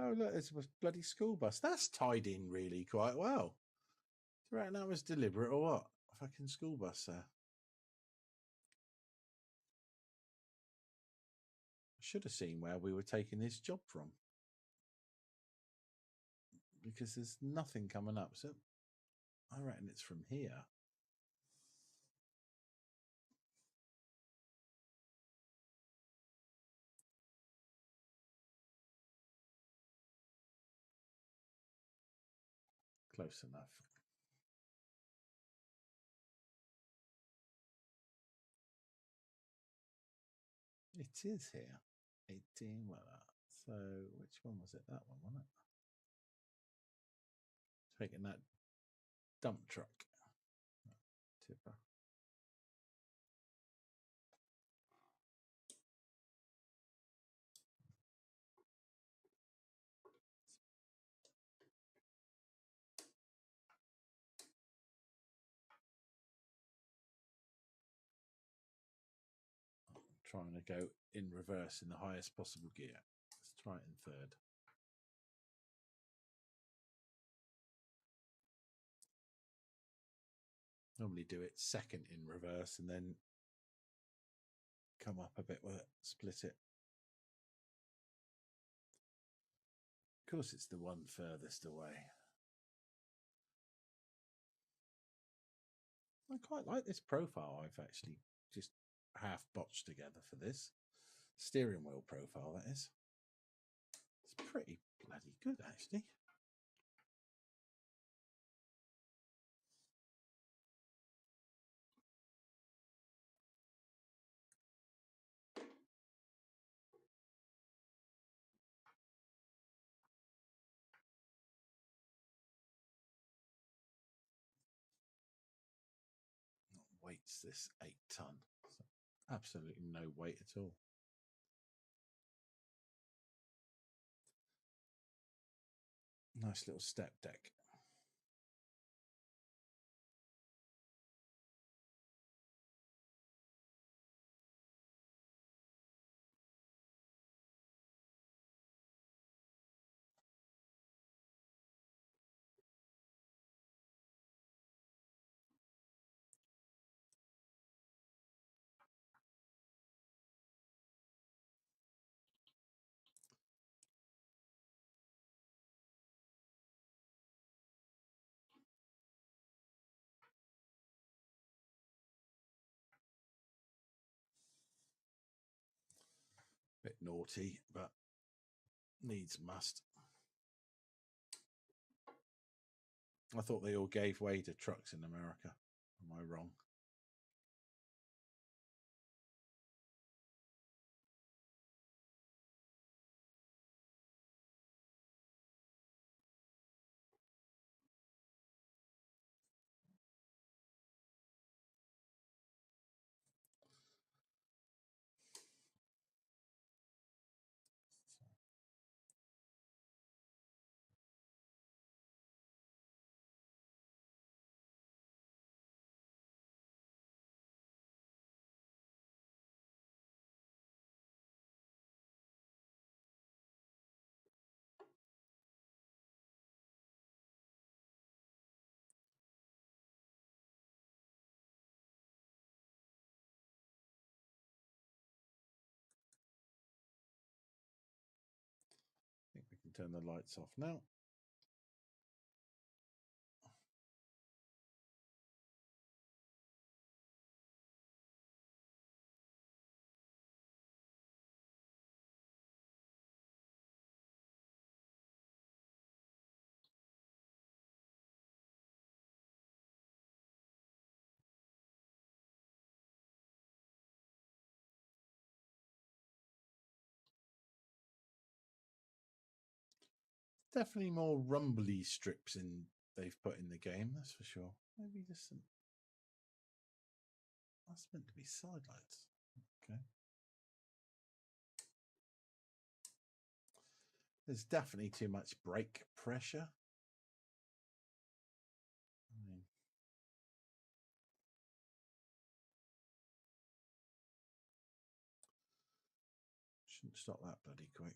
Oh, look, it's a bloody school bus. That's tied in really quite well. Do you reckon that was deliberate or what? A fucking school bus there. I should have seen where we were taking this job from, because there's nothing coming up. So I reckon it's from here. Close enough. It is here. 18 Weller. So which one was it? That one, wasn't it? Taking that dump truck. Tipper. Trying to go in reverse in the highest possible gear. Let's try it in third. Normally do it second in reverse and then come up a bit with it, split it. Of course, it's the one furthest away. I quite like this profile I've actually just half botched together for this. Steering wheel profile, that is. It's pretty bloody good, actually. Weight's this 8 ton. So absolutely no weight at all. Nice little step deck. Bit naughty, but needs must. I thought they all gave way to trucks in America. Am I wrong? I think we can turn the lights off now. Definitely more rumbly strips in they've put in the game, that's for sure. Maybe just some. That's meant to be side lights. Okay. There's definitely too much brake pressure. I mean, shouldn't stop that bloody quick.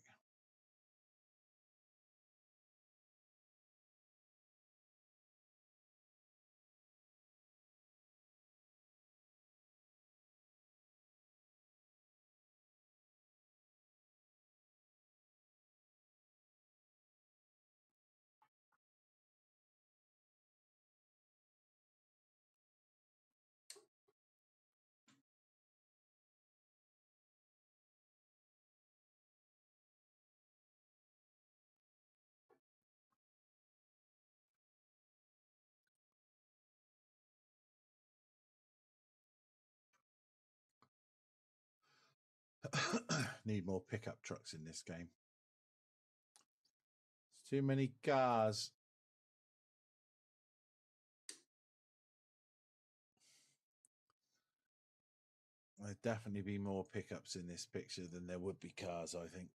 Need more pickup trucks in this game. It's too many cars. There'd definitely be more pickups in this picture than there would be cars, I think.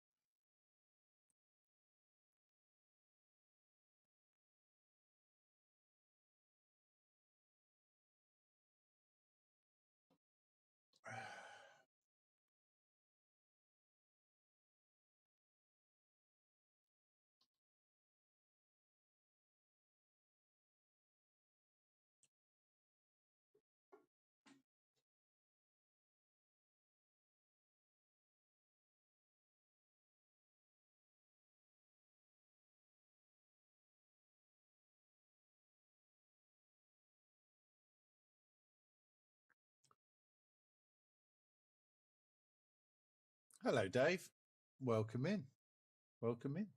Hello, Dave. Welcome in. Welcome in.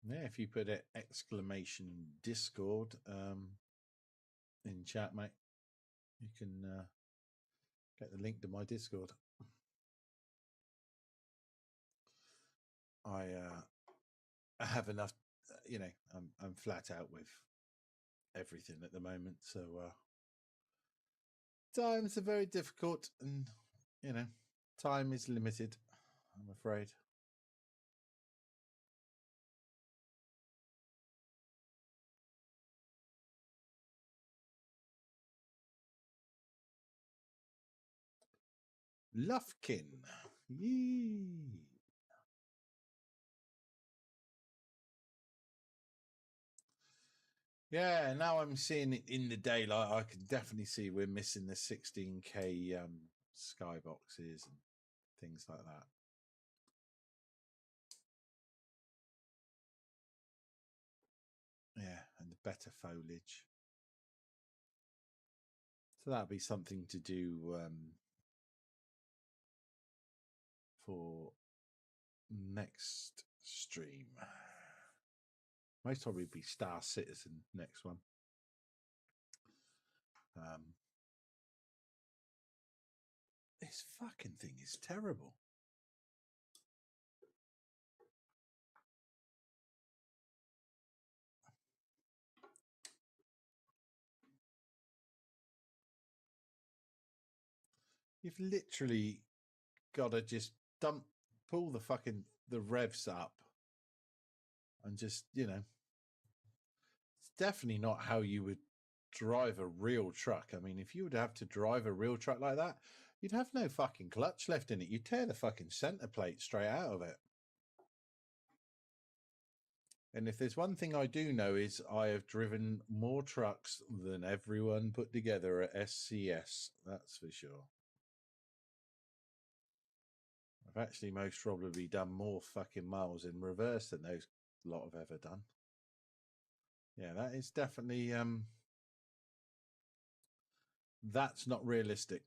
Yeah, if you put it exclamation Discord in chat, mate, you can get the link to my Discord. I have enough, you know, I'm flat out with everything at the moment, so times are very difficult, and you know, time is limited, I'm afraid. Lufkin. Yee. Yeah, now I'm seeing it in the daylight. I can definitely see we're missing the 16K skyboxes and things like that. Yeah, and the better foliage. So that'll be something to do for next stream. Most probably be Star Citizen next one. This fucking thing is terrible. You've literally got to just pull the revs up and just, you know, it's definitely not how you would drive a real truck. I mean, if you would have to drive a real truck like that, you'd have no fucking clutch left in it. You'd tear the fucking center plate straight out of it. And if there's one thing I do know is I have driven more trucks than everyone put together at SCS. That's for sure. I've actually most probably done more fucking miles in reverse than those lot have ever done. Yeah, that is definitely that's not realistic.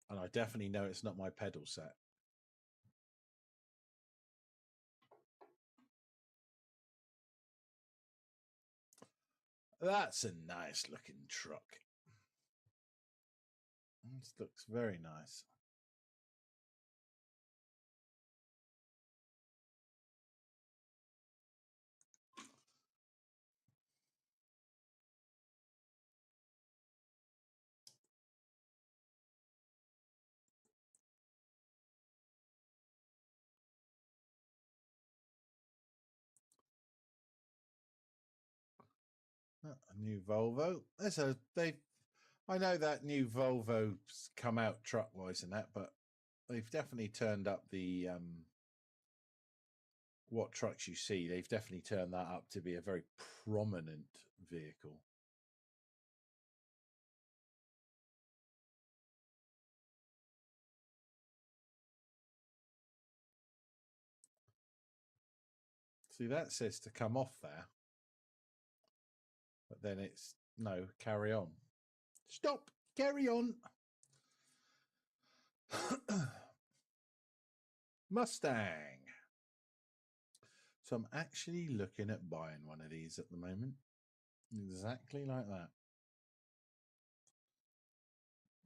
And I definitely know it's not my pedal set. That's a nice looking truck. This looks very nice. A new Volvo. I know that new Volvo's come out truck wise and that, but they've definitely turned up the what trucks you see. They've definitely turned that up to be a very prominent vehicle. See, that says to come off there, but then it's no, carry on. Stop, carry on. Mustang. So I'm actually looking at buying one of these at the moment. Exactly like that.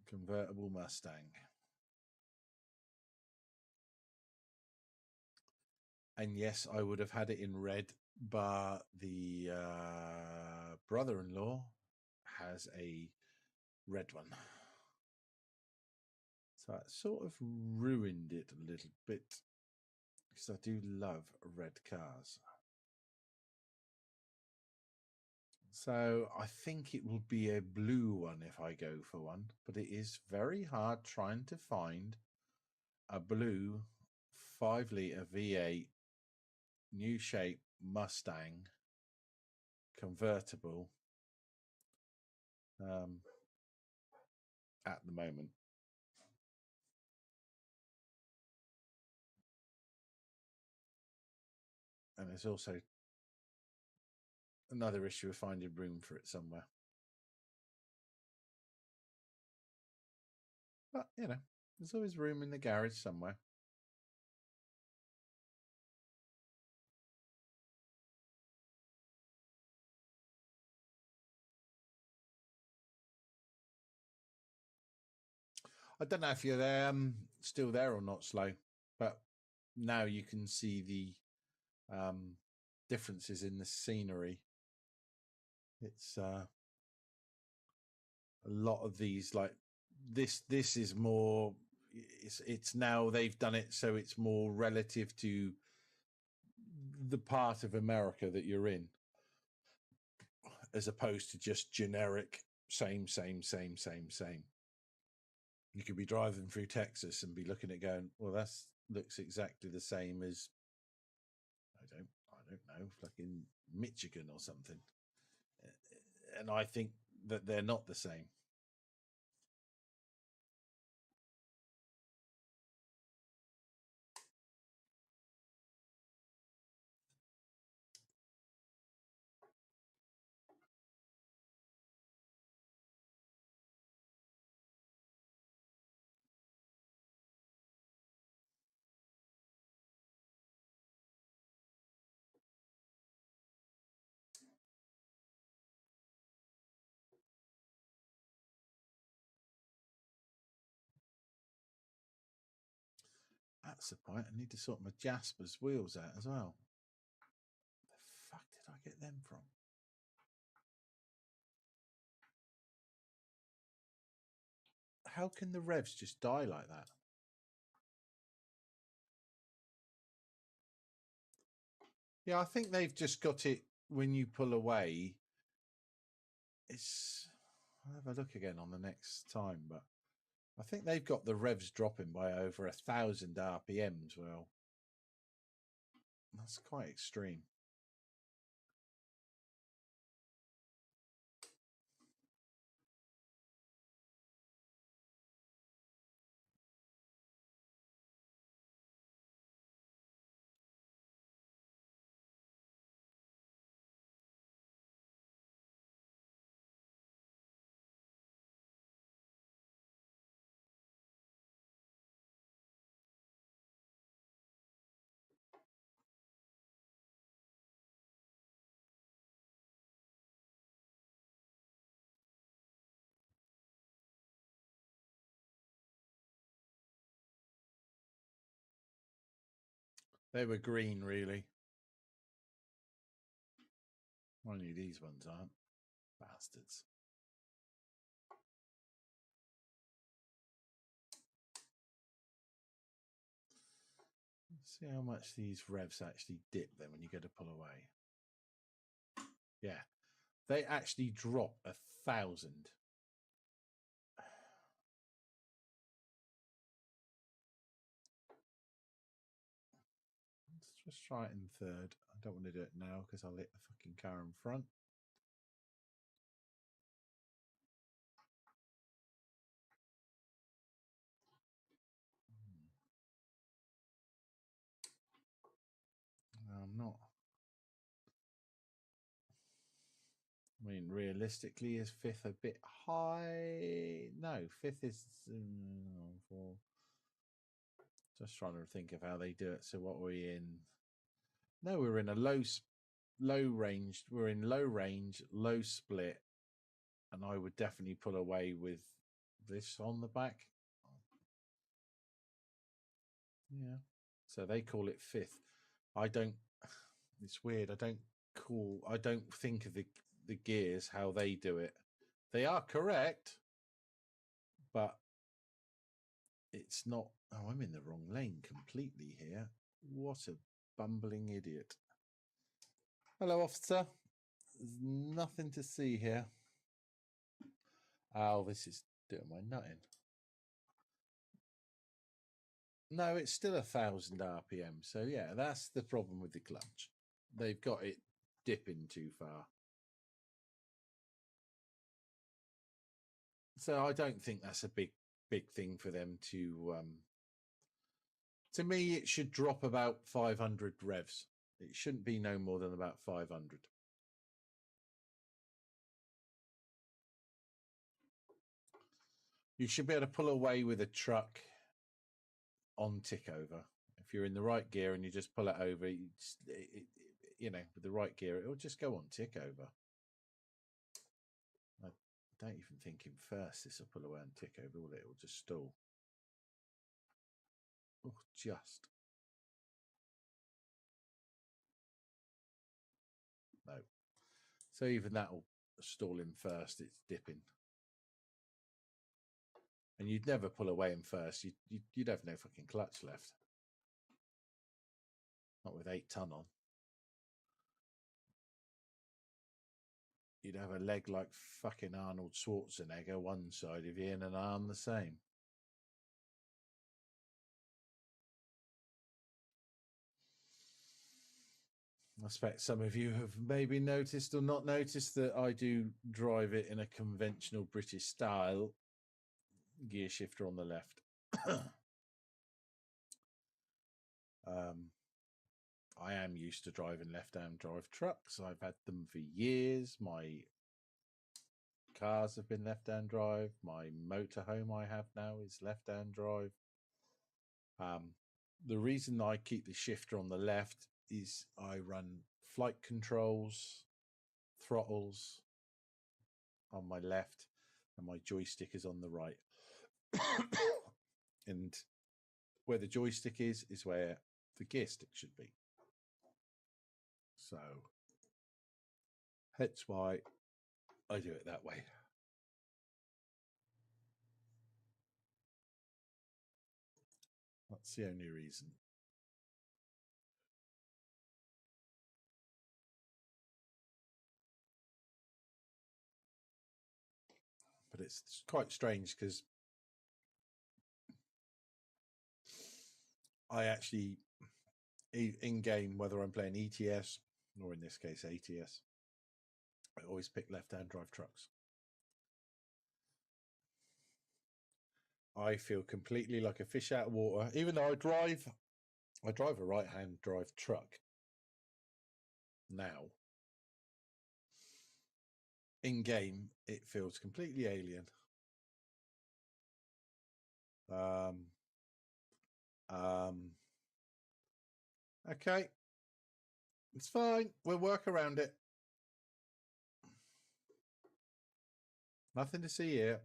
Convertible Mustang. And yes, I would have had it in red, but the brother-in-law has a red one. So that sort of ruined it a little bit, because I do love red cars. So I think it will be a blue one if I go for one, but it is very hard trying to find a blue 5-litre V8 new shape Mustang convertible at the moment. And there's also another issue of finding room for it somewhere. But, you know, there's always room in the garage somewhere. I don't know if you're there, still there or not, Slow, but now you can see the differences in the scenery. It's a lot of these, like this is more, it's now they've done it so it's more relative to the part of America that you're in, as opposed to just generic same. You could be driving through Texas and be looking at going, well, that looks exactly the same as I don't know, fucking Michigan or something. And I think that they're not the same. That's the point. I need to sort my Jasper's wheels out as well. The fuck did I get them from? How can the revs just die like that? Yeah, I think they've just got it when you pull away. I'll have a look again on the next time, but I think they've got the revs dropping by over 1,000 RPMs. Well, that's quite extreme. They were green, really. Only these ones aren't. Bastards. Let's see how much these revs actually dip then when you go to pull away. Yeah, they actually drop 1,000. Let's just try it in third. I don't want to do it now because I'll hit the fucking car in front. I'm not. I mean, realistically, is fifth a bit high? No, fifth is four. Just trying to think of how they do it. So what were we in? No, we're in a low range. We're in low range, low split, and I would definitely pull away with this on the back. Yeah. So they call it fifth. I don't. It's weird. I don't think of the gears how they do it. They are correct, but it's not. Oh, I'm in the wrong lane completely here. What a bumbling idiot. Hello, officer. There's nothing to see here. Oh, this is doing my nutting. No, it's still 1,000 RPM. So yeah, that's the problem with the clutch. They've got it dipping too far. So I don't think that's a big thing for them to. To me, it should drop about 500 revs. It shouldn't be no more than about 500. You should be able to pull away with a truck on tick over. If you're in the right gear and you just pull it over, you know, with the right gear, it'll just go on tick over. I don't even think in first this will pull away and tick over, will it? It will just stall. Oh, just. No. So even that will stall in first, it's dipping. And you'd never pull away in first. You'd have no fucking clutch left. Not with 8 ton on. You'd have a leg like fucking Arnold Schwarzenegger one side of you and an arm the same. I expect some of you have maybe noticed or not noticed that I do drive it in a conventional British style. Gear shifter on the left. I am used to driving left-hand drive trucks. I've had them for years. My cars have been left-hand drive. My motorhome I have now is left-hand drive. The reason I keep the shifter on the left is I run flight controls, throttles on my left, and my joystick is on the right. And where the joystick is where the gear stick should be. So that's why I do it that way. That's the only reason. But it's quite strange because I actually, in game, whether I'm playing ETS or in this case ATS, I always pick left-hand drive trucks. I feel completely like a fish out of water, even though I drive a right-hand drive truck now. In game, it feels completely alien. Okay, it's fine. We'll work around it. Nothing to see here.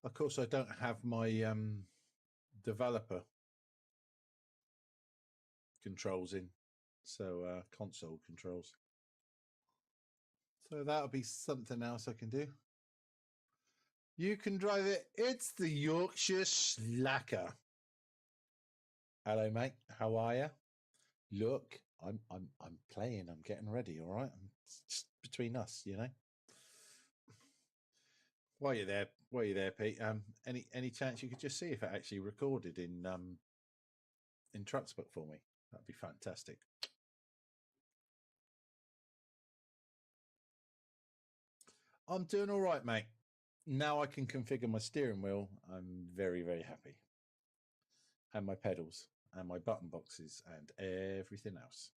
Of course, I don't have my developer controls in, so console controls. So that'll be something else I can do. You can drive it. It's the Yorkshire Slacker. Hello, mate. How are you? Look, I'm playing. I'm getting ready. All right. It's just between us, you know. While you're there, Pete. Any chance you could just see if it actually recorded in Trucksbook for me? That'd be fantastic. I'm doing all right, mate. Now I can configure my steering wheel. I'm very, very happy. And my pedals and my button boxes and everything else.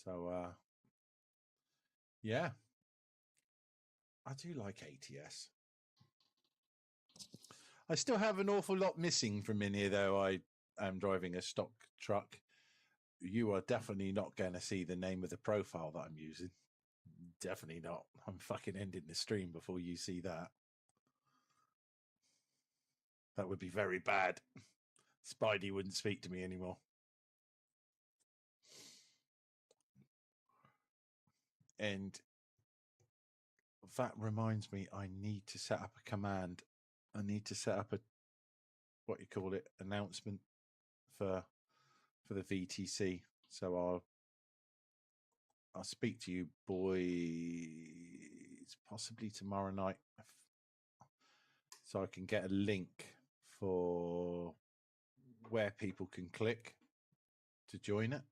So, yeah, I do like ATS. I still have an awful lot missing from in here, though. I am driving a stock truck. You are definitely not going to see the name of the profile that I'm using. Definitely not. I'm fucking ending the stream before you see that. That would be very bad. Spidey wouldn't speak to me anymore. And that reminds me, I need to set up a command. I need to set up a, what you call it, announcement for the VTC. So I'll speak to you boys possibly tomorrow night, so I can get a link for where people can click to join it.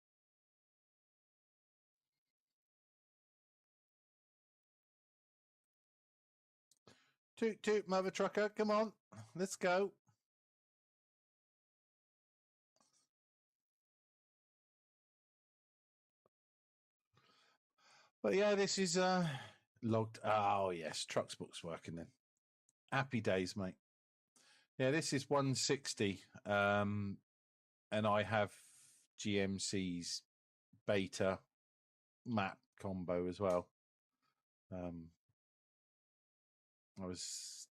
Toot toot, mother trucker, come on, let's go. But yeah, this is logged. Oh yes, Trucksbook's working then. Happy days, mate. Yeah, this is 160, and I have GMC's beta map combo as well. I was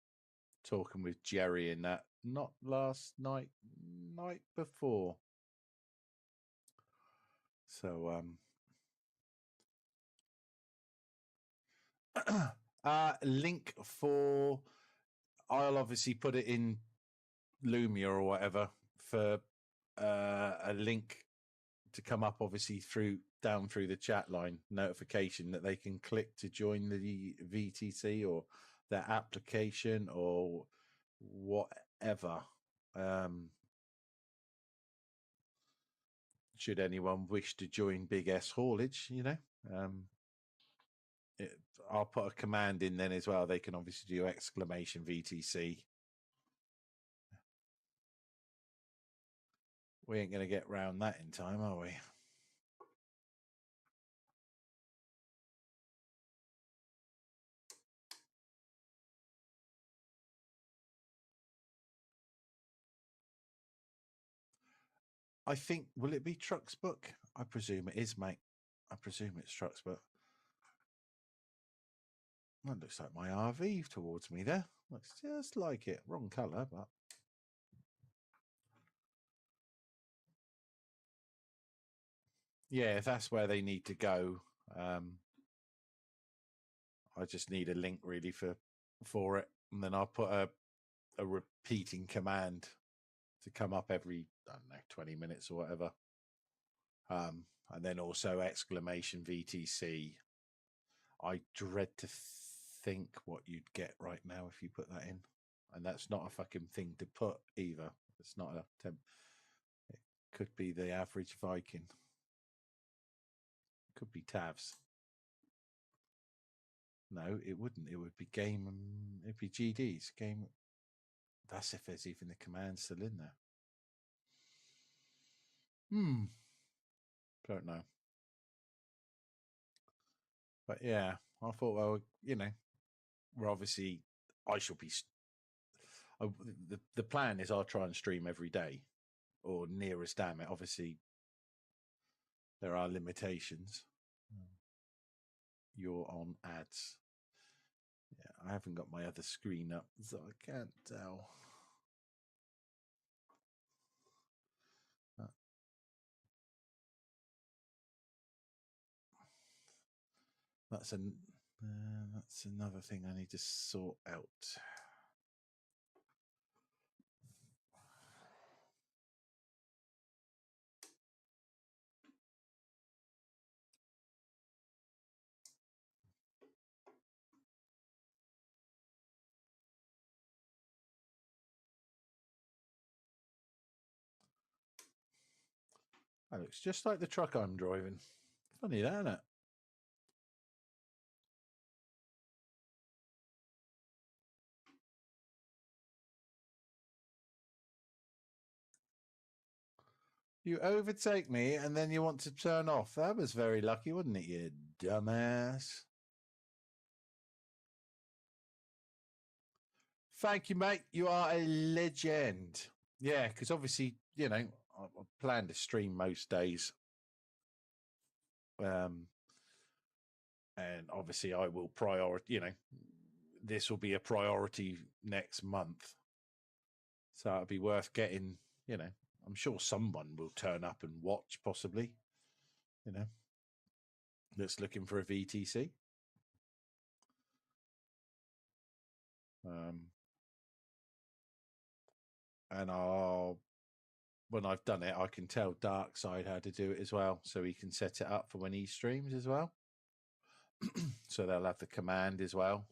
talking with Jerry in that, not last night, night before. So link for, I'll obviously put it in Lumia or whatever for a link to come up obviously down through the chat line notification that they can click to join the VTC or their application or whatever. Should anyone wish to join Big S Haulage, you know, I'll put a command in then as well. They can obviously do exclamation VTC. We ain't going to get round that in time, are we? I think, will it be Trucksbook? I presume it is, mate. I presume it's Trucksbook. That looks like my RV towards me there. Looks just like it. Wrong colour, but... yeah, if that's where they need to go, I just need a link really for it. And then I'll put a repeating command to come up every, I don't know, 20 minutes or whatever. And then also exclamation VTC. I dread to think what you'd get right now if you put that in. And that's not a fucking thing to put either. It's not a temp. It could be the average Viking. It could be Tavs. No, it wouldn't. It would be game. It'd be GD's game. That's if there's even the command still in there. Don't know. But yeah, I thought, well, you know, we're obviously, I shall be. The plan is I'll try and stream every day, or near as damn it. Obviously, there are limitations. You're on ads. Yeah, I haven't got my other screen up, so I can't tell. That's another thing I need to sort out. That looks just like the truck I'm driving. Funny that, isn't it? You overtake me and then you want to turn off. That was very lucky, wasn't it, you dumbass? Thank you, mate. You are a legend. Yeah, because obviously, you know, I plan to stream most days. And obviously I will you know, this will be a priority next month. So it'll be worth getting, you know, I'm sure someone will turn up and watch possibly, you know, that's looking for a VTC. And when I've done it, I can tell Darkside how to do it as well. So he can set it up for when he streams as well. So they'll have the command as well.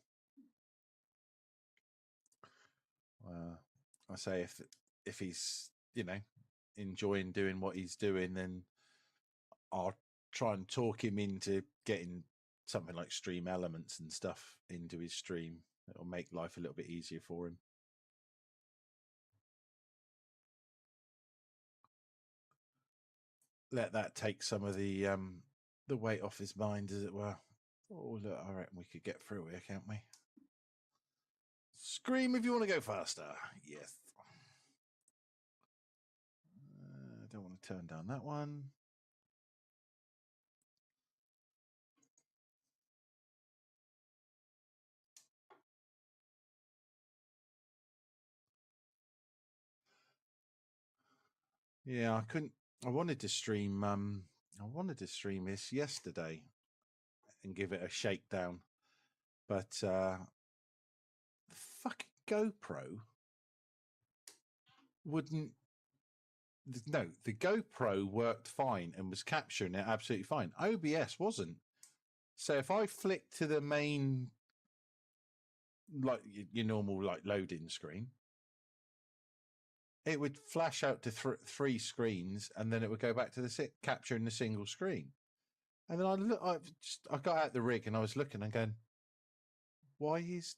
I say if he's, you know, enjoying doing what he's doing, then I'll try and talk him into getting something like Stream Elements and stuff into his stream. It'll make life a little bit easier for him. Let that take some of the weight off his mind, as it were. Oh, look, I reckon we could get through here, can't we? Scream if you want to go faster. Yes. I don't want to turn down that one. Yeah, I couldn't. I wanted to stream. I wanted to stream this yesterday and give it a shakedown, but the fucking GoPro wouldn't. No, the GoPro worked fine and was capturing it absolutely fine. OBS wasn't. So if I flick to the main, like your normal like loading screen, it would flash out to three screens, and then it would go back to the capturing the single screen. And then I got out the rig and I was looking and going, why is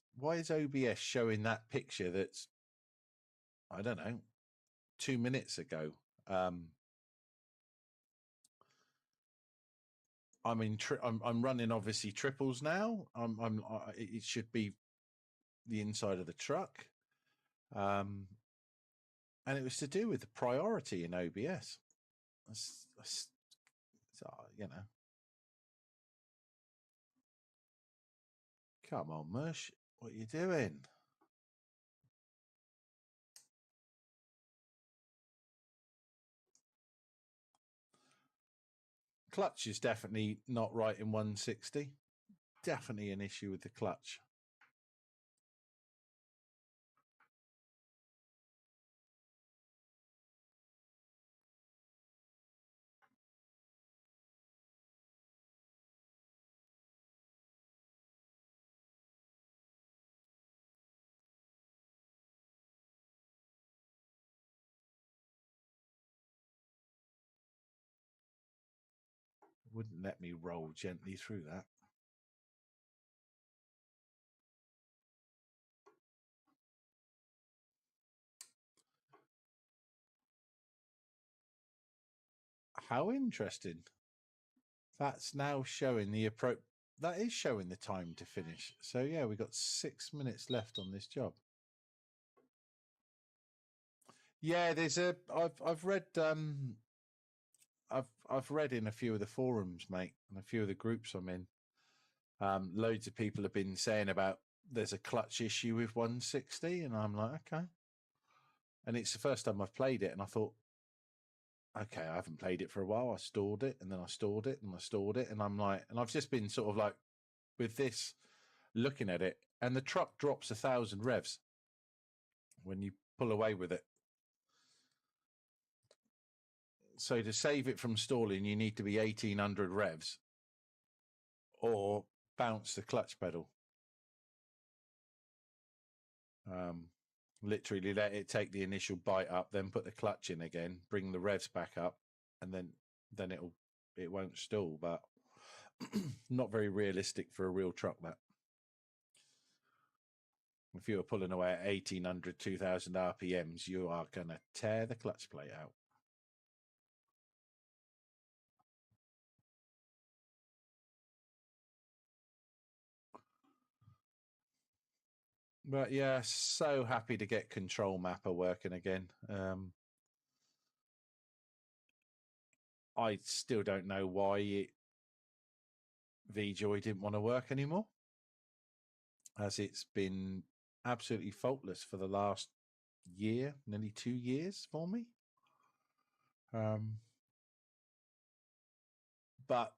OBS showing that picture that's, I don't know, 2 minutes ago? I'm running obviously triples now. It should be the inside of the truck, and it was to do with the priority in OBS. You know, come on, Mush, what are you doing? Clutch is definitely not right in 160. Definitely an issue with the clutch. Wouldn't let me roll gently through that. How interesting. That's now showing the approach. That is showing the time to finish. So yeah, we've got 6 minutes left on this job. Yeah, there's I've read I've read in a few of the forums, mate, and a few of the groups I'm in. Loads of people have been saying about there's a clutch issue with 160, and I'm like, okay. And it's the first time I've played it, and I thought, okay, I haven't played it for a while. I stored it, and then I stored it, and I stored it, and I'm like, and I've just been sort of like with this, looking at it, and the truck drops 1,000 revs when you pull away with it. So to save it from stalling, you need to be 1,800 revs or bounce the clutch pedal. Literally let it take the initial bite up, then put the clutch in again, bring the revs back up, and then it won't stall. But not very realistic for a real truck, that. If you were pulling away at 1,800, 2,000 RPMs, you are going to tear the clutch plate out. But yeah, so happy to get Control Mapper working again. I still don't know why VJoy didn't want to work anymore, as it's been absolutely faultless for the last year, nearly 2 years for me. But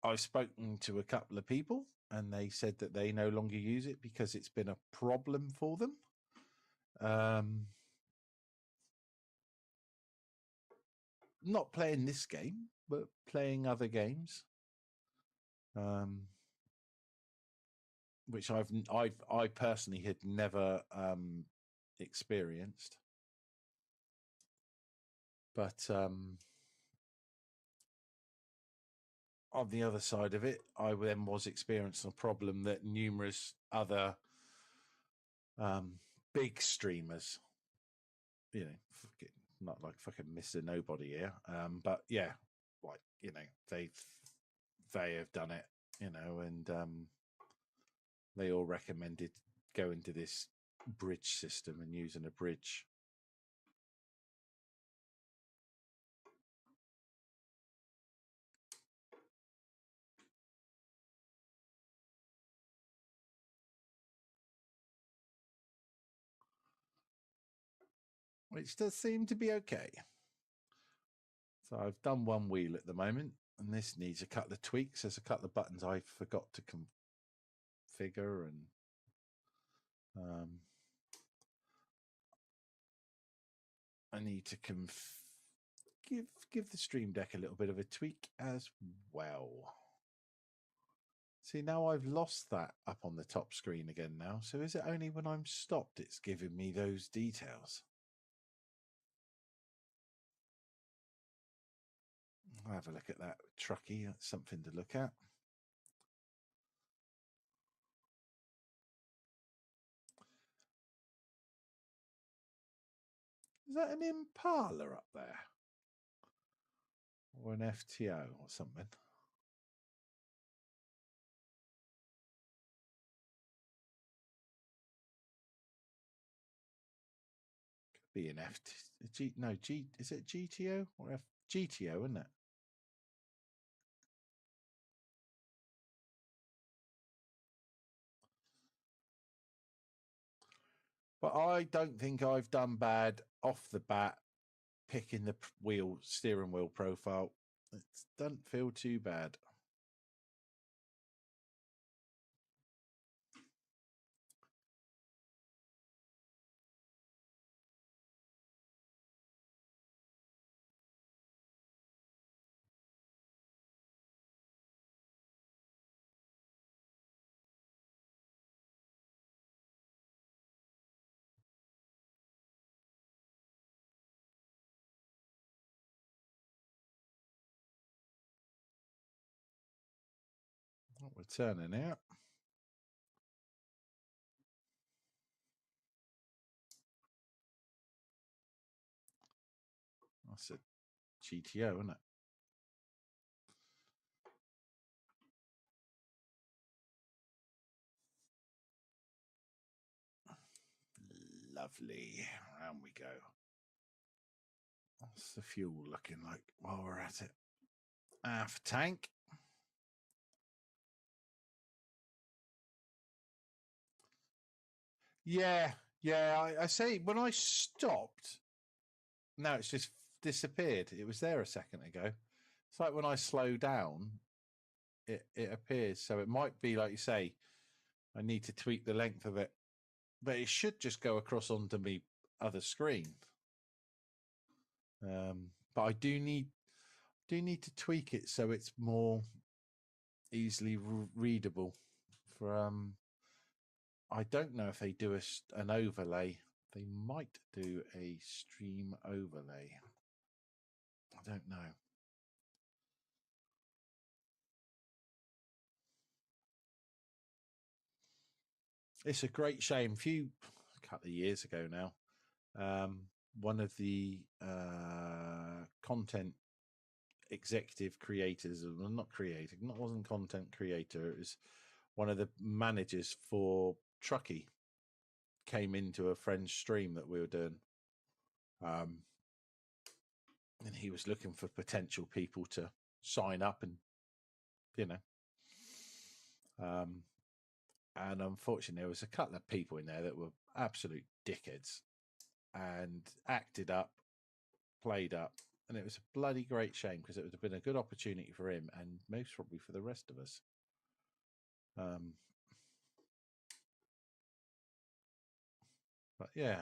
I've spoken to a couple of people and they said that they no longer use it because it's been a problem for them. Not playing this game, but playing other games, which I personally had never experienced. But on the other side of it, I then was experiencing a problem that numerous other big streamers, you know, not like fucking Mr. Nobody here, but yeah, like, you know, they have done it, you know, and they all recommended going to this bridge system and using a bridge. Which does seem to be okay. So I've done one wheel at the moment, and this needs a couple of tweaks. There's a couple of buttons I forgot to configure, and I need to give the Stream Deck a little bit of a tweak as well. See, now I've lost that up on the top screen again now. So is it only when I'm stopped it's giving me those details? I'll have a look at that trucky. That's something to look at. Is that an Impala up there? Or an FTO or something? Could be an is it GTO or GTO, isn't it? But I don't think I've done bad off the bat picking the steering wheel profile. It doesn't feel too bad. We're turning out. That's a GTO, isn't it? Lovely. Round we go. What's the fuel looking like while we're at it? Half tank. Yeah. I say when I stopped, now it's just disappeared. It was there a second ago. It's like when I slow down, it appears. So it might be like you say, I need to tweak the length of it, but it should just go across onto me other screen. But I do need to tweak it so it's more easily readable. For I don't know if they do an overlay. They might do a stream overlay. I don't know. It's a great shame. A couple of years ago now, one of the content executive creators, wasn't content creator. It was one of the managers for Truckee. came into a friend's stream that we were doing. And he was looking for potential people to sign up and, and unfortunately there was a couple of people in there that were absolute dickheads and acted up, played up, and it was a bloody great shame because it would have been a good opportunity for him and most probably for the rest of us. But yeah,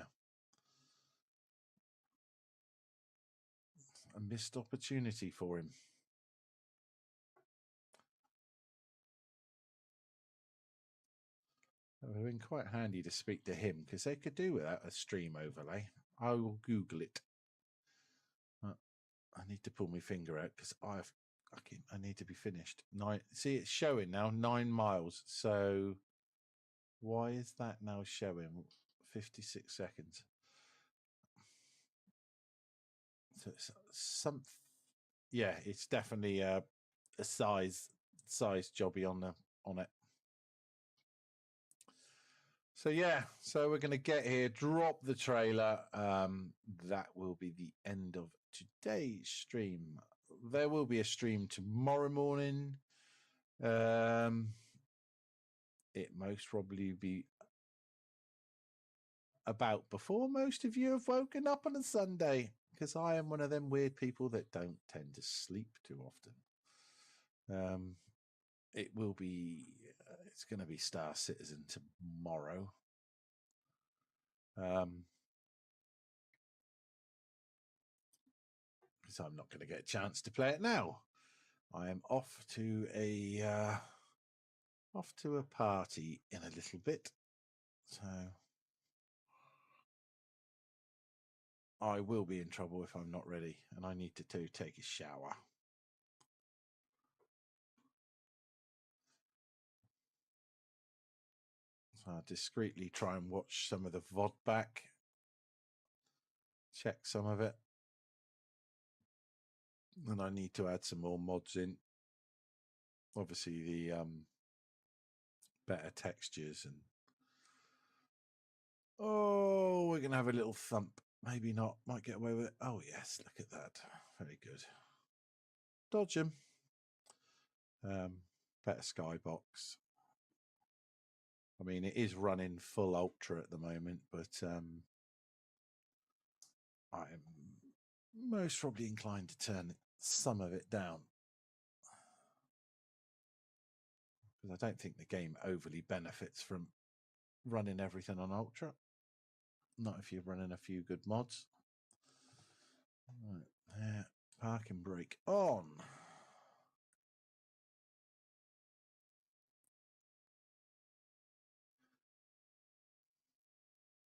a missed opportunity for him. It would have been quite handy to speak to him because they could do without a stream overlay. I will Google it. I need to pull my finger out because I need to be finished. See, it's showing now 9 miles. So why is that now showing 56 seconds? So it's yeah, it's definitely a size jobby on it. So yeah, so we're going to get here, drop the trailer. That will be the end of today's stream. There will be a stream tomorrow morning. It most probably be about before most of you have woken up on a Sunday, because I am one of them weird people that don't tend to sleep too often. It will be, it's going to be Star Citizen tomorrow. So I'm not going to get a chance to play it now. I am off to a party in a little bit, so I will be in trouble if I'm not ready, and I need to take a shower. So I'll discreetly try and watch some of the VOD back, check some of it, and I need to add some more mods in. Obviously, the better textures and we're gonna have a little thump. Maybe not. Might get away with it. Oh yes, look at that. Very good. Dodge him. Better skybox. I mean, it is running full ultra at the moment, but I am most probably inclined to turn some of it down, because I don't think the game overly benefits from running everything on ultra. Not if you're running a few good mods. Right there, parking brake on.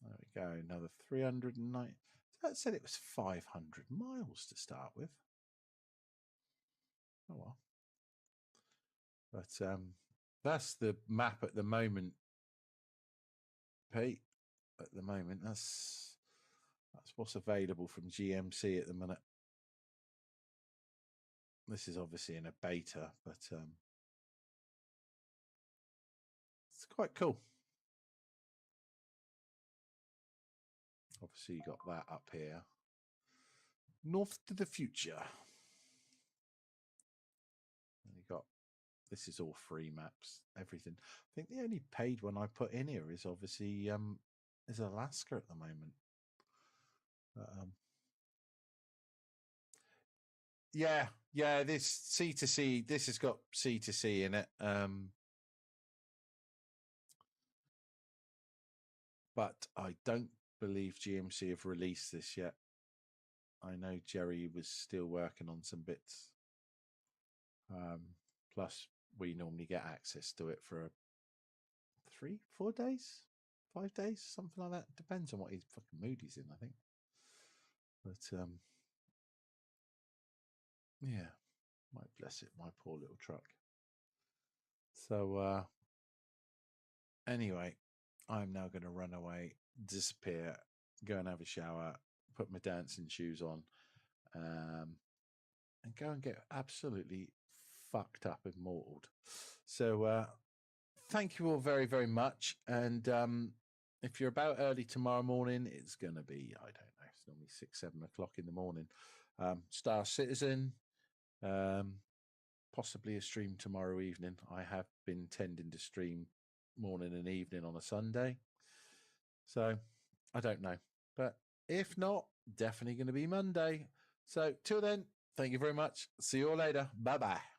There we go, another 309. That said it was 500 miles to start with. Oh well. But that's the map at the moment, Pete. At the moment, that's what's available from GMC at the minute. This is obviously in a beta, but it's quite cool. Obviously, you got that up here. North to the Future. And you got, this is all free maps, everything. I think the only paid one I put in here is obviously is Alaska at the moment. Yeah, this C2C, this has got C2C in it. But I don't believe GMC have released this yet. I know Jerry was still working on some bits. Plus, we normally get access to it for 3-4 days, 5 days, something like that. Depends on what his fucking mood he's in, I think. But yeah, my bless it, my poor little truck. So anyway, I'm now going to run away, disappear, go and have a shower, put my dancing shoes on, and go and get absolutely fucked up and mortaled. So thank you all very, very much. And if you're about early tomorrow morning, it's going to be, I don't know, it's normally 6, 7 o'clock in the morning. Star Citizen, possibly a stream tomorrow evening. I have been tending to stream morning and evening on a Sunday. So I don't know. But if not, definitely going to be Monday. So till then, thank you very much. See you all later. Bye-bye.